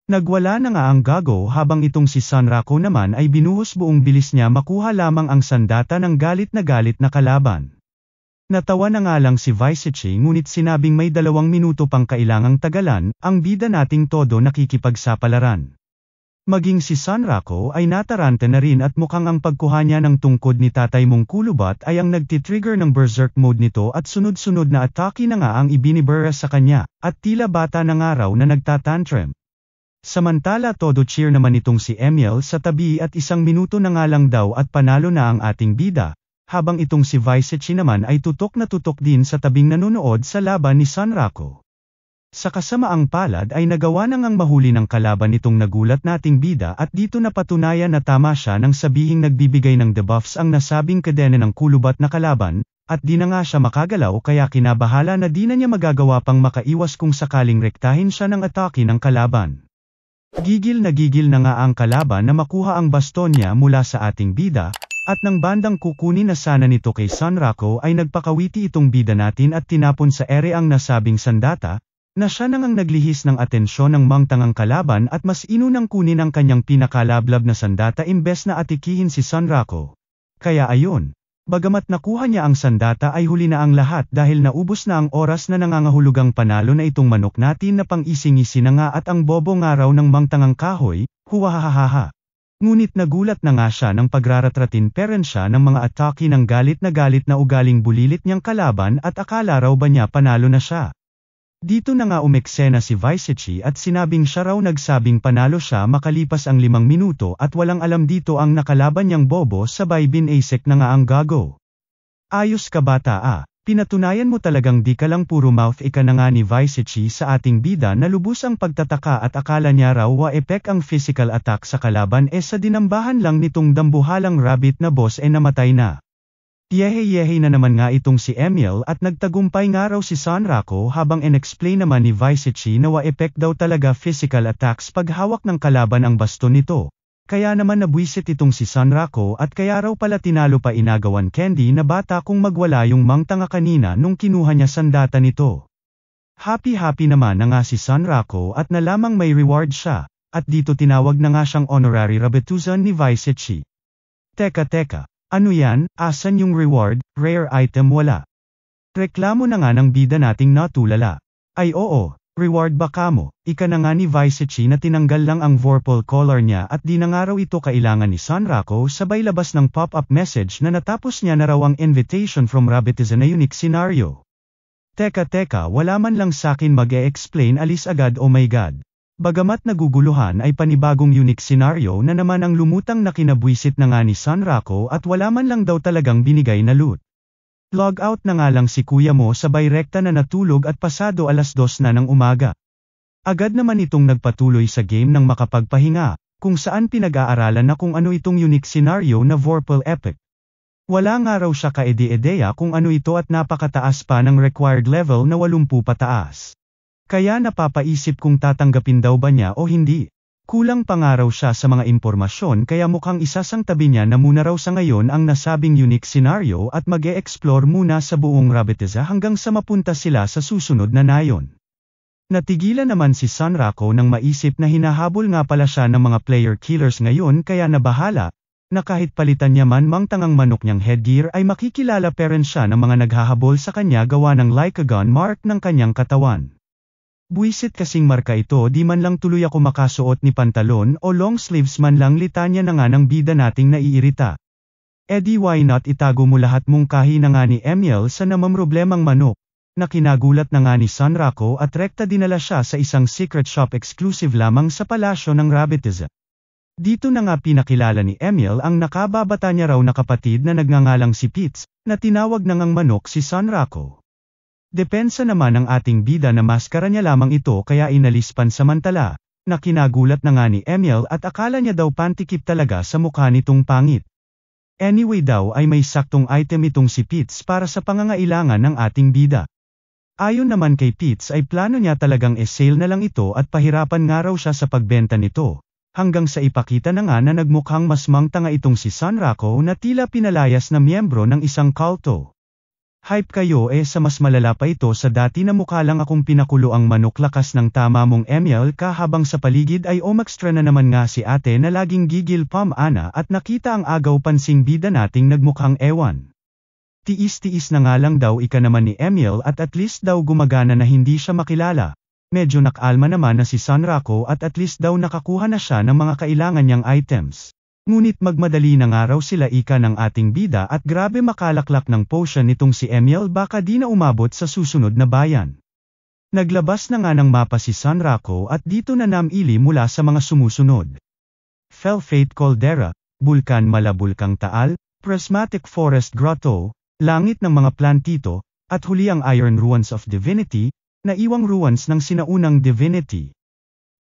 Speaker 1: Nagwala na nga ang gago habang itong si Sanrako naman ay binuhos buong bilis niya makuha lamang ang sandata ng galit na kalaban. Natawa na nga lang si Visechi ngunit sinabing may 2 minuto pang kailangang tagalan, ang bida nating todo nakikipagsapalaran. Maging si Sanrako ay nataranta na rin at mukhang ang pagkuha niya ng tungkod ni Tatay mong Kulubat ay ang nagtitrigger ng berserk mode nito at sunod-sunod na atake na nga ang ibinibura sa kanya, at tila bata na nga raw na nagtatantrum. Samantala todo cheer naman itong si Emil sa tabi at 1 minuto na nga lang daw at panalo na ang ating bida, habang itong si Visechi naman ay tutok na tutok din sa tabing nanonood sa laban ni Sanrako. Sa kasamaang palad ay nagawa na ngang mahuli ng kalaban itong nagulat nating bida at dito napatunayan na tama siya nang sabihing nagbibigay ng debuffs ang nasabing kadena ng kulubat na kalaban, at di na nga siya makagalaw kaya kinabahala na di na niya magagawa pang makaiwas kung sakaling rektahin siya ng atake ng kalaban. Gigil na nga ang kalaban na makuha ang baston niya mula sa ating bida, at nang bandang kukunin na sana nito kay Sanrako ay nagpakawiti itong bida natin at tinapon sa ere ang nasabing sandata, na siya nang ang naglihis ng atensyon ng mangtangang kalaban at mas inunang kunin ang kanyang pinakalablab na sandata imbes na atikihin si Sunraku. Kaya ayun, bagamat nakuha niya ang sandata ay huli na ang lahat dahil naubos na ang oras na nangangahulugang panalo na itong manok natin na pang-ising-isi na nga at ang bobo nga raw ng mangtangang kahoy, huwahahaha. Ngunit nagulat na nga siya nang pagraratratin siya ng mga atake ng galit na ugaling bulilit niyang kalaban at akala raw ba niya panalo na siya. Dito na nga umeksena si Visechi at sinabing siya raw nagsabing panalo siya makalipas ang 5 minuto at walang alam dito ang nakalaban niyang bobo sabay binasek na nga ang gago. Ayos ka bata pinatunayan mo talagang di ka lang puro mouth ika na nga ni Visechi sa ating bida na lubos ang pagtataka at akala niya raw wa-epek ang physical attack sa kalaban sa dinambahan lang nitong dambuhalang rabbit na boss namatay na. Yehe na naman nga itong si Emil at nagtagumpay nga raw si Sunraku habang inexplain naman ni Visechi na wa-epek daw talaga physical attacks pag hawak ng kalaban ang baston nito. Kaya naman nabwisit itong si Sunraku at kaya raw pala tinalo pa inagawan candy na bata kung magwala yung mangtanga kanina nung kinuha niya sandata nito. Happy naman na nga si Sunraku at na lamang may reward siya, at dito tinawag na nga siyang honorary Rabbituzan ni Visechi. Teka, ano yan, asan yung reward, rare item wala. Reklamo na nga ng bida nating natulala. Ay oo. Reward ba kamo? Ika na nga ni Visechi na tinanggal lang ang Vorpal collar niya at di na nga raw ito kailangan ni Sunraku sabay labas ng pop-up message na natapos niya na raw ang invitation from Rabbituzan na unique scenario. Teka, wala man lang sakin mag-e-explain alis agad oh my god. Bagamat naguguluhan ay panibagong unique scenario na naman ang lumutang na kinabwisit na nga ni Sunraku at wala man lang daw talagang binigay na loot. Log out na nga lang si kuya mo sabay rekta na natulog at pasado 2:00 na ng umaga. Agad naman itong nagpatuloy sa game ng makapagpahinga, kung saan pinag-aaralan na kung ano itong unique scenario na Vorpal Epic. Wala nga raw siya kaide-ideya kung ano ito at napakataas pa ng required level na 80 pataas. Kaya napapaisip kung tatanggapin daw ba niya o hindi. Kulang pa nga raw siya sa mga impormasyon kaya mukhang isasang tabi niya na muna raw sa ngayon ang nasabing unique scenario at mag-e-explore muna sa buong Rabbituzan hanggang sa mapunta sila sa susunod na nayon. Natigilan naman si Sunraku nang maisip na hinahabol nga pala siya ng mga player killers ngayon kaya nabahala, na kahit palitan niya man mangtangang manok niyang headgear ay makikilala pa rin siya ng mga naghahabol sa kanya gawa ng Lycagon mark ng kanyang katawan. Buisit kasing marka ito di man lang tuloy ako makasuot ni pantalon o long sleeves man lang litanya na nga ng bida nating naiirita. Di why not itago mo lahat mungkahi na nga ni Emil sa namamroblemang manok, na kinagulat na nga ni Sunraku at rekta dinala siya sa isang secret shop exclusive lamang sa palasyo ng Rabbituzan. Dito na nga pinakilala ni Emil ang nakababata niya raw na kapatid na nagngangalang si Pitts, na tinawag na ngang manok si Sunraku. Depensa naman ng ating bida na maskara niya lamang ito kaya inalis pansamantala, na kinagulat na nga ni Emil at akala niya daw pantikip talaga sa mukha nitong pangit. Anyway daw ay may saktong item itong si Pitts para sa pangangailangan ng ating bida. Ayon naman kay Pitts ay plano niya talagang e-sale na lang ito at pahirapan nga raw siya sa pagbenta nito, hanggang sa ipakita na nga na nagmukhang mas mangtanga itong si Sunraku na tila pinalayas na miyembro ng isang kulto. Hype kayo sa mas malala pa ito sa dati na mukha lang akong pinakulo ang manok lakas ng tama mong Emil ka habang sa paligid ay omakstra na naman nga si ate na laging gigil ana at nakita ang agaw pansing bida nating nagmukhang ewan. Tiis-tiis na nga lang daw ika naman ni Emil at least daw gumagana na hindi siya makilala. Medyo nakalma naman na si Sunraku at least daw nakakuha na siya ng mga kailangan niyang items. Ngunit magmadali na nga raw sila ika ng ating bida at grabe makalaklak ng potion nitong si Emil baka di na umabot sa susunod na bayan. Naglabas na nga ng mapa si Sunraku at dito na namili mula sa mga sumusunod. Felfate Caldera, Bulkan Malabulkang Taal, Prismatic Forest Grotto, Langit ng mga Plantito, at huli ang Iron Ruins of Divinity, na iwang ruins ng sinaunang divinity.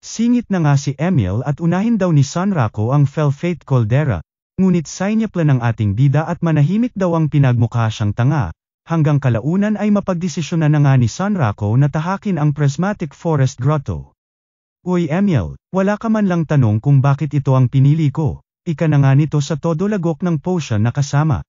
Speaker 1: Singit na nga si Emil at unahin daw ni Sunraku ang Felfate Caldera, ngunit sinyapla ng ating bida at manahimik daw ang pinagmukha siyang tanga, hanggang kalaunan ay mapagdesisyonan na nga ni Sunraku na tahakin ang Prismatic Forest Grotto. Uy Emil, wala ka man lang tanong kung bakit ito ang pinili ko, ika na nga nito sa todo lagok ng potion na kasama.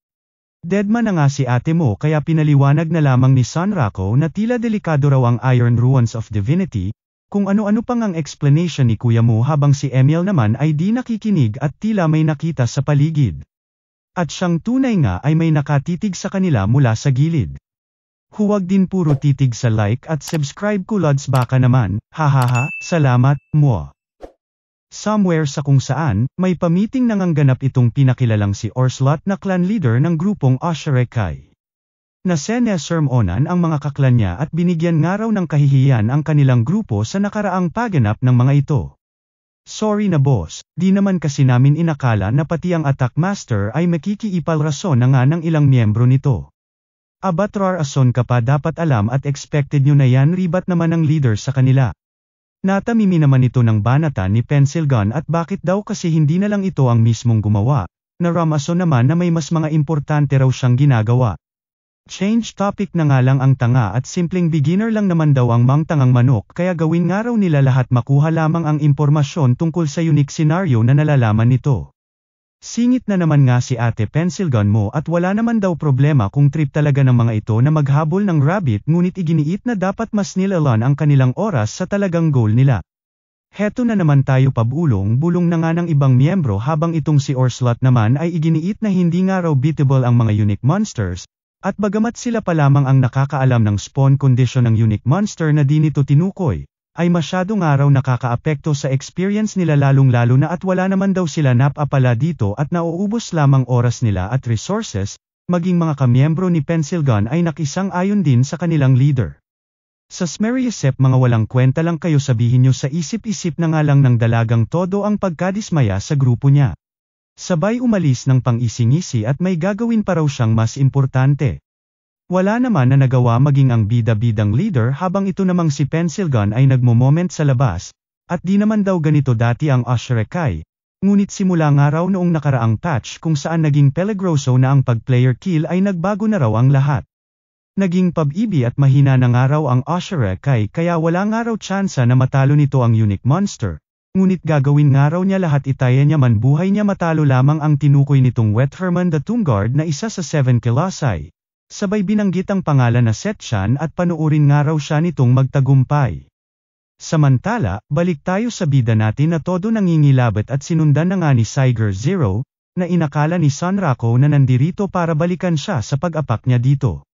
Speaker 1: Deadman na nga si ate mo kaya pinaliwanag na lamang ni Sanrako na tila delikado raw ang Iron Ruins of Divinity, kung ano-ano pang ang explanation ni kuya mo habang si Emil naman ay di nakikinig at tila may nakita sa paligid. At siyang tunay nga ay may nakatitig sa kanila mula sa gilid. Huwag din puro titig sa like at subscribe kulods baka naman, hahaha, salamat, mo. Somewhere sa kung saan, may pamiting nangangganap itong pinakilalang si Orslot na clan leader ng grupong Osherekai. Nasenesermonan ang mga kaklan niya at binigyan nga raw ng kahihiyan ang kanilang grupo sa nakaraang paganap ng mga ito. Sorry na boss, di naman kasi namin inakala na pati ang attack master ay makikiipal rason na nga ng ilang miyembro nito. Abatrar ason ka pa dapat alam at expected nyo na yan ribat naman ang leader sa kanila. Natamimi naman ito ng banata ni Pencilgun at bakit daw kasi hindi na lang ito ang mismong gumawa, na Ramason naman na may mas mga importante raw siyang ginagawa. Change topic na nga lang ang tanga at simpleng beginner lang naman daw ang mangtangang manok kaya gawin nga raw nila lahat makuha lamang ang impormasyon tungkol sa unique scenario na nalalaman nito. Singit na naman nga si ate Pencilgun mo at wala naman daw problema kung trip talaga ng mga ito na maghabol ng rabbit ngunit iginiit na dapat mas nilalan ang kanilang oras sa talagang goal nila. Heto na naman tayo pabulong-bulong na nga ng ibang miyembro habang itong si Orslot naman ay iginiit na hindi nga raw beatable ang mga unique monsters, at bagamat sila pa lamang ang nakakaalam ng spawn condition ng unique monster na di nito tinukoy, ay masyadong araw nakakaapekto sa experience nila lalong-lalo na at wala naman daw sila napapala dito at nauubos lamang oras nila at resources, maging mga kamiyembro ni Pencilgun ay nakisang-ayon din sa kanilang leader. Sa Smeriasep mga walang kwenta lang kayo sabihin nyo sa isip-isip na nga lang ng dalagang todo ang pagkadismaya sa grupo niya. Sabay umalis ng pang-isingisi at may gagawin pa raw siyang mas importante. Wala naman na nagawa maging ang bida-bidang leader habang ito namang si Pencilgun ay nagmo-moment sa labas, at di naman daw ganito dati ang Osherekai, ngunit simula nga raw noong nakaraang patch kung saan naging peligroso na ang pag-player kill ay nagbago na raw ang lahat. Naging pab-ibi at mahina na nga raw ang Osherekai kaya wala nga raw tsansa na matalo nito ang unique monster, ngunit gagawin nga raw niya lahat itaya niya man buhay niya matalo lamang ang tinukoy nitong Wetherman the Tomb Guard na isa sa 7 Kilasai. Sabay binanggit ang pangalan na Setchan at panuurin nga raw siya nitong magtagumpay. Samantala, balik tayo sa bida natin na todo nangingilabot at sinundan na nga ni Siger Zero, na inakala ni Sanrako na nandirito para balikan siya sa pag-apak niya dito.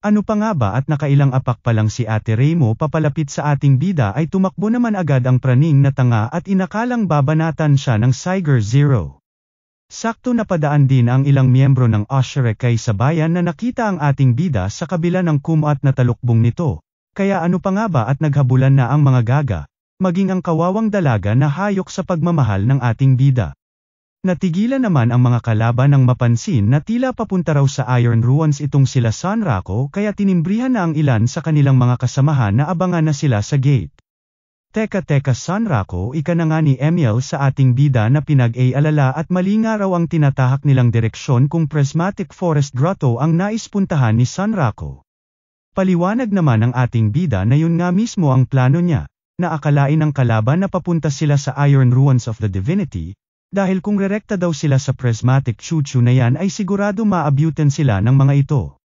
Speaker 1: Ano pa nga ba at nakailang apak pa lang si Ate Remo papalapit sa ating bida ay tumakbo naman agad ang praning na tanga at inakalang babanatan siya ng Siger Zero. Sakto napadaan din ang ilang miyembro ng Osherekai sa bayan na nakita ang ating bida sa kabila ng kumat na talukbong nito, kaya ano pa nga ba at naghabulan na ang mga gaga, maging ang kawawang dalaga na hayok sa pagmamahal ng ating bida. Natigilan naman ang mga kalaban nang mapansin na tila papunta raw sa Iron Ruins itong sila Sanrako kaya tinimbrihan na ang ilan sa kanilang mga kasamahan na abangan na sila sa gate. Teka Sanrako ika na nga ni Emil sa ating bida na pinag-alala at mali nga raw ang tinatahak nilang direksyon kung Prismatic Forest Grotto ang naispuntahan ni Sanrako. Paliwanag naman ng ating bida na yun nga mismo ang plano niya, na akalain ng kalaban na papunta sila sa Iron Ruins of the Divinity, dahil kung rerekta daw sila sa Prismatic Chuchu na yan ay sigurado maabutan sila ng mga ito.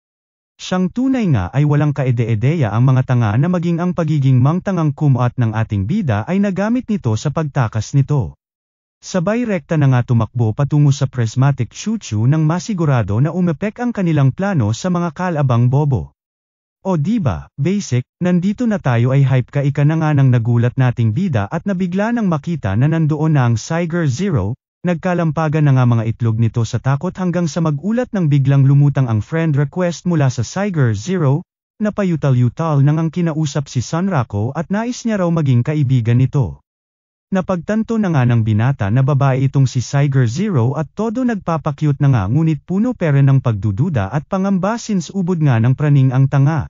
Speaker 1: Siyang tunay nga ay walang kaide-ideya ang mga tanga na maging ang pagiging mangtangang kumat ng ating bida ay nagamit nito sa pagtakas nito. Sabay rekta na nga tumakbo patungo sa Prismatic Chuchu nang masigurado na umepek ang kanilang plano sa mga kalabang bobo. O diba, basic, nandito na tayo ay hype ka ika na nga nang nagulat nating bida at nabigla nang makita na nandoon na ang Siger Zero. Nagkalampagan na nga mga itlog nito sa takot hanggang sa magulat nang biglang lumutang ang friend request mula sa Siger Zero, na payutal-yutal nang ang kinausap si Sanrako at nais niya raw maging kaibigan nito. Napagtanto na nga ng binata na babae itong si Siger Zero at todo nagpapakyut na nga ngunit puno pere ng pagdududa at pangamba since ubod nga ng praning ang tanga.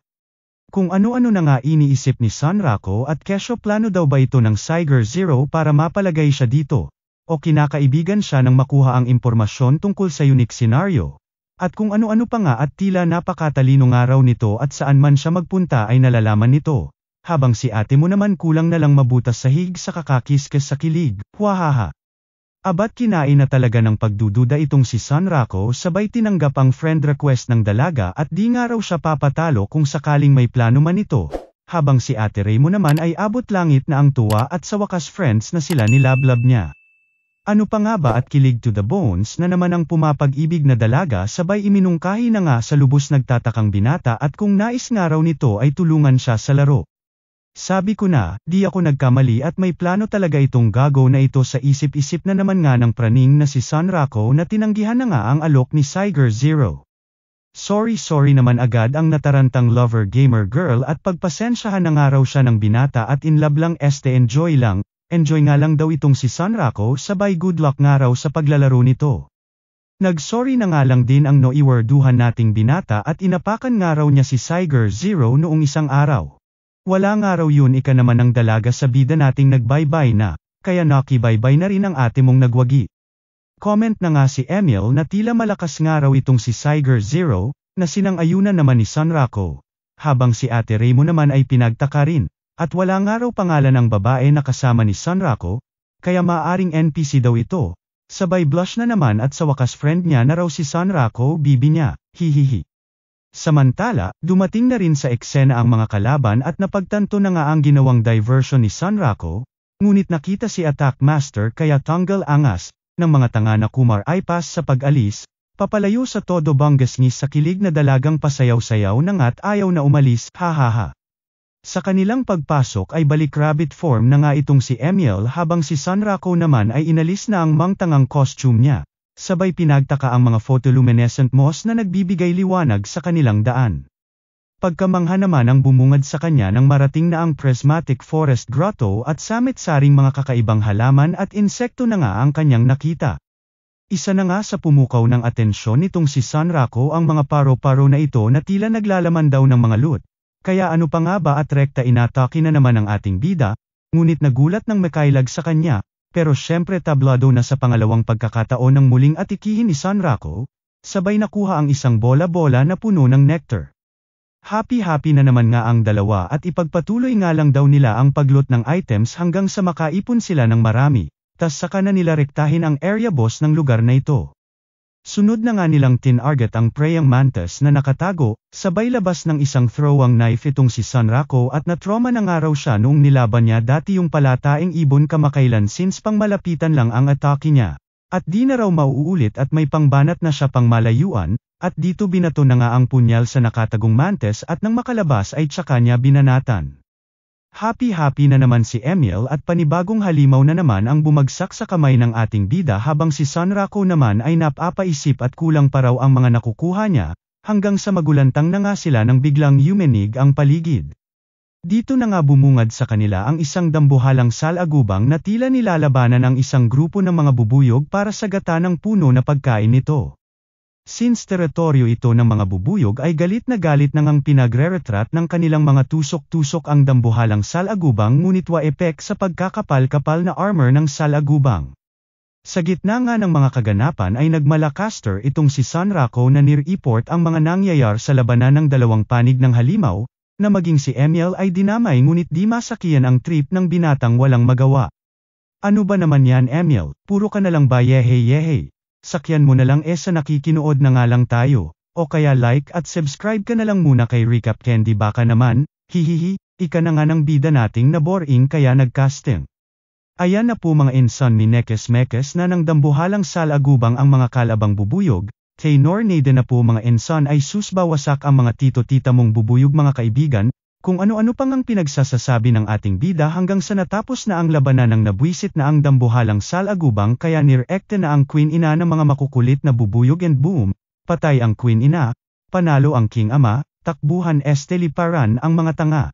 Speaker 1: Kung ano-ano na nga iniisip ni Sanrako at kesyo plano daw ba ito ng Siger Zero para mapalagay siya dito. O kinakaibigan siya nang makuha ang impormasyon tungkol sa unique scenario. At kung ano-ano pa nga at tila napakatalino nga raw nito at saan man siya magpunta ay nalalaman nito. Habang si ate mo naman kulang na lang mabutas sa hig sa kakakiskas sa kilig, huahaha. Abat kinain na talaga ng pagdududa itong si Sunrako sabay tinanggap ang friend request ng dalaga at di nga raw siya papatalo kung sakaling may plano man ito. Habang si Ate Remo naman ay abot langit na ang tuwa at sa wakas friends na sila ni Lablab niya. Ano pa nga ba at kilig to the bones na naman ang pumapag-ibig na dalaga sabay iminungkahi na nga sa lubos nagtatakang binata at kung nais nga raw nito ay tulungan siya sa laro. Sabi ko na, di ako nagkamali at may plano talaga itong gago na ito sa isip-isip na naman nga ng praning na si Sunrako na tinanggihan na nga ang alok ni Siger Zero. Sorry naman agad ang natarantang lover gamer girl at pagpasensyahan na nga raw siya ng binata at in love lang enjoy nga lang daw itong si Sunrako sabay good luck nga raw sa paglalaro nito. Nag-sorry na nga lang din ang noiwerduhan nating binata at inapakan nga raw niya si Siger Zero noong isang araw. Wala nga raw yun ika naman ang dalaga sa bida nating nag-bye-bye na, kaya naki-bye-bye na rin ang ate mong nagwagi. Comment na nga si Emil na tila malakas nga raw itong si Siger Zero, na sinang-ayunan naman ni Sunrako. Habang si Ate Remo naman ay pinagtaka rin, at wala nga raw pangalan ng babae na kasama ni Sunrako, kaya maaring NPC daw ito. Sabay blush na naman at sa wakas friend niya na raw si Sunrako bibi niya, hihihi. Samantala, dumating na rin sa eksena ang mga kalaban at napagtanto na nga ang ginawang diversion ni Sunrako, ngunit nakita si Attack Master kaya tanggal angas, ng mga tanga na Kumar Ipas sa pag-alis, papalayo sa todo banggasngis sa kilig na dalagang pasayaw-sayaw na nga't ayaw na umalis, hahaha. Sa kanilang pagpasok ay balik rabbit form na nga itong si Emil habang si Sunrako naman ay inalis na ang mangtangang costume niya. Sabay pinagtaka ang mga photoluminescent moss na nagbibigay liwanag sa kanilang daan. Pagkamangha naman ang bumungad sa kanya nang marating na ang prismatic forest grotto at samit-saring mga kakaibang halaman at insekto na nga ang kanyang nakita. Isa na nga sa pumukaw ng atensyon nitong si Sunrako ang mga paro-paro na ito na tila naglalaman daw ng mga loot. Kaya ano pa nga ba at rekta inatake na naman ang ating bida, ngunit nagulat ng makailag sa kanya. Pero syempre tablado na sa pangalawang pagkakataon ng muling atikihin ni Sunrako, sabay nakuha ang isang bola-bola na puno ng nectar. Happy na naman nga ang dalawa at ipagpatuloy nga lang daw nila ang pagloot ng items hanggang sa makaipon sila ng marami, tas saka na nila rektahin ang area boss ng lugar na ito. Sunod na nga nilang tinarget ang preying mantis na nakatago, sabay labas ng isang throwing knife itong si Sunrako at na-trauma na nga raw siya noong nilaban niya dati yung palataing ibon kamakailan since pang malapitan lang ang atake niya. At di na raw mauulit at may pangbanat na siya pang malayuan, at dito binato na nga ang punyal sa nakatagong mantis at nang makalabas ay tsaka niya binanatan. Happy na naman si Emil at panibagong halimaw na naman ang bumagsak sa kamay ng ating bida habang si Sunrako naman ay napapaisip at kulang pa raw ang mga nakukuha niya, hanggang sa magulantang na nga sila nang biglang yumenig ang paligid. Dito na nga bumungad sa kanila ang isang dambuhalang salagubang na tila nilalabanan ang isang grupo ng mga bubuyog para sagatan ng puno na pagkain nito. Since teritoryo ito ng mga bubuyog ay galit na ngang pinagre-retrat ng kanilang mga tusok-tusok ang dambuhalang salagubang ngunit wa-epek sa pagkakapal-kapal na armor ng salagubang. Sa gitna nga ng mga kaganapan ay nagmalakaster itong si Sunrako na nire-report ang mga nangyayar sa labanan ng dalawang panig ng halimaw, na maging si Emil ay dinamay ngunit di masakiyan ang trip ng binatang walang magawa. Ano ba naman yan Emil, puro ka na lang ba yehe. Sakyan mo na lang sa nakikinood na nga lang tayo, o kaya like at subscribe ka na lang muna kay Recap Candy baka naman, hihihi, ika na nga ng bida nating na boring kaya nagcasting. Ayan na po mga insan ni Nekes-Mekes na nang dambuhalang salagubang ang mga kalabang bubuyog, kay Nornade na po mga insan ay susbawasak ang mga tito-tita mong bubuyog mga kaibigan, kung ano-ano pang ang pinagsasasabi ng ating bida hanggang sa natapos na ang labanan ng nabwisit na ang dambuhalang salagubang kaya nirekte na ang Queen Ina ng mga makukulit na bubuyog and boom, patay ang Queen Ina, panalo ang King Ama, takbuhan liparan ang mga tanga.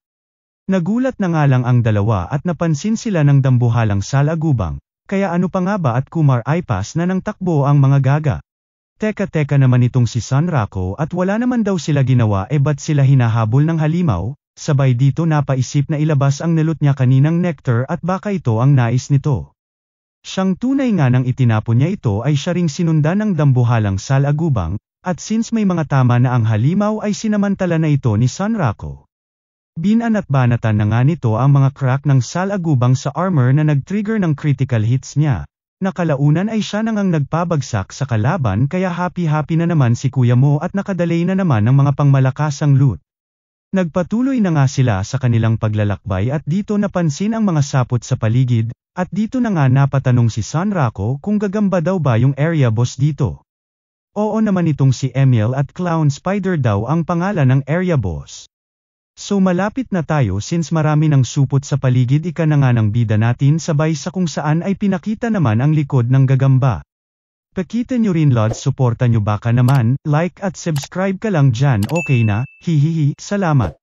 Speaker 1: Nagulat na nga lang ang dalawa at napansin sila ng dambuhalang salagubang, kaya ano pa nga ba at Kumar Ipas na nang takbo ang mga gaga. Teka naman itong si Sunrako at wala naman daw sila ginawa ba't sila hinahabol ng halimaw? Sabay dito napaisip na ilabas ang nalot niya kaninang nectar at baka ito ang nais nito. Siyang tunay nga nang itinapon niya ito ay siya ring sinundan ng dambuhalang salagubang, at since may mga tama na ang halimaw ay sinamantala na ito ni Sunrako. Binanat-banatan na nga nito ang mga crack ng salagubang sa armor na nag-trigger ng critical hits niya, Nakalaunan ay siya nang ang nagpabagsak sa kalaban kaya happy-happy na naman si kuya mo at nakadalay na naman ng mga pangmalakasang loot. Nagpatuloy na nga sila sa kanilang paglalakbay at dito napansin ang mga sapot sa paligid, at dito na nga napatanong si Sanrako kung gagamba daw ba yung area boss dito. Oo naman itong si Emil at Clown Spider daw ang pangalan ng area boss. So malapit na tayo since marami ng supot sa paligid ika na nga ng bida natin sabay sa kung saan ay pinakita naman ang likod ng gagamba. Pakita nyo rin lods, suporta nyo baka naman, like at subscribe ka lang dyan, okay na, hihihi, salamat.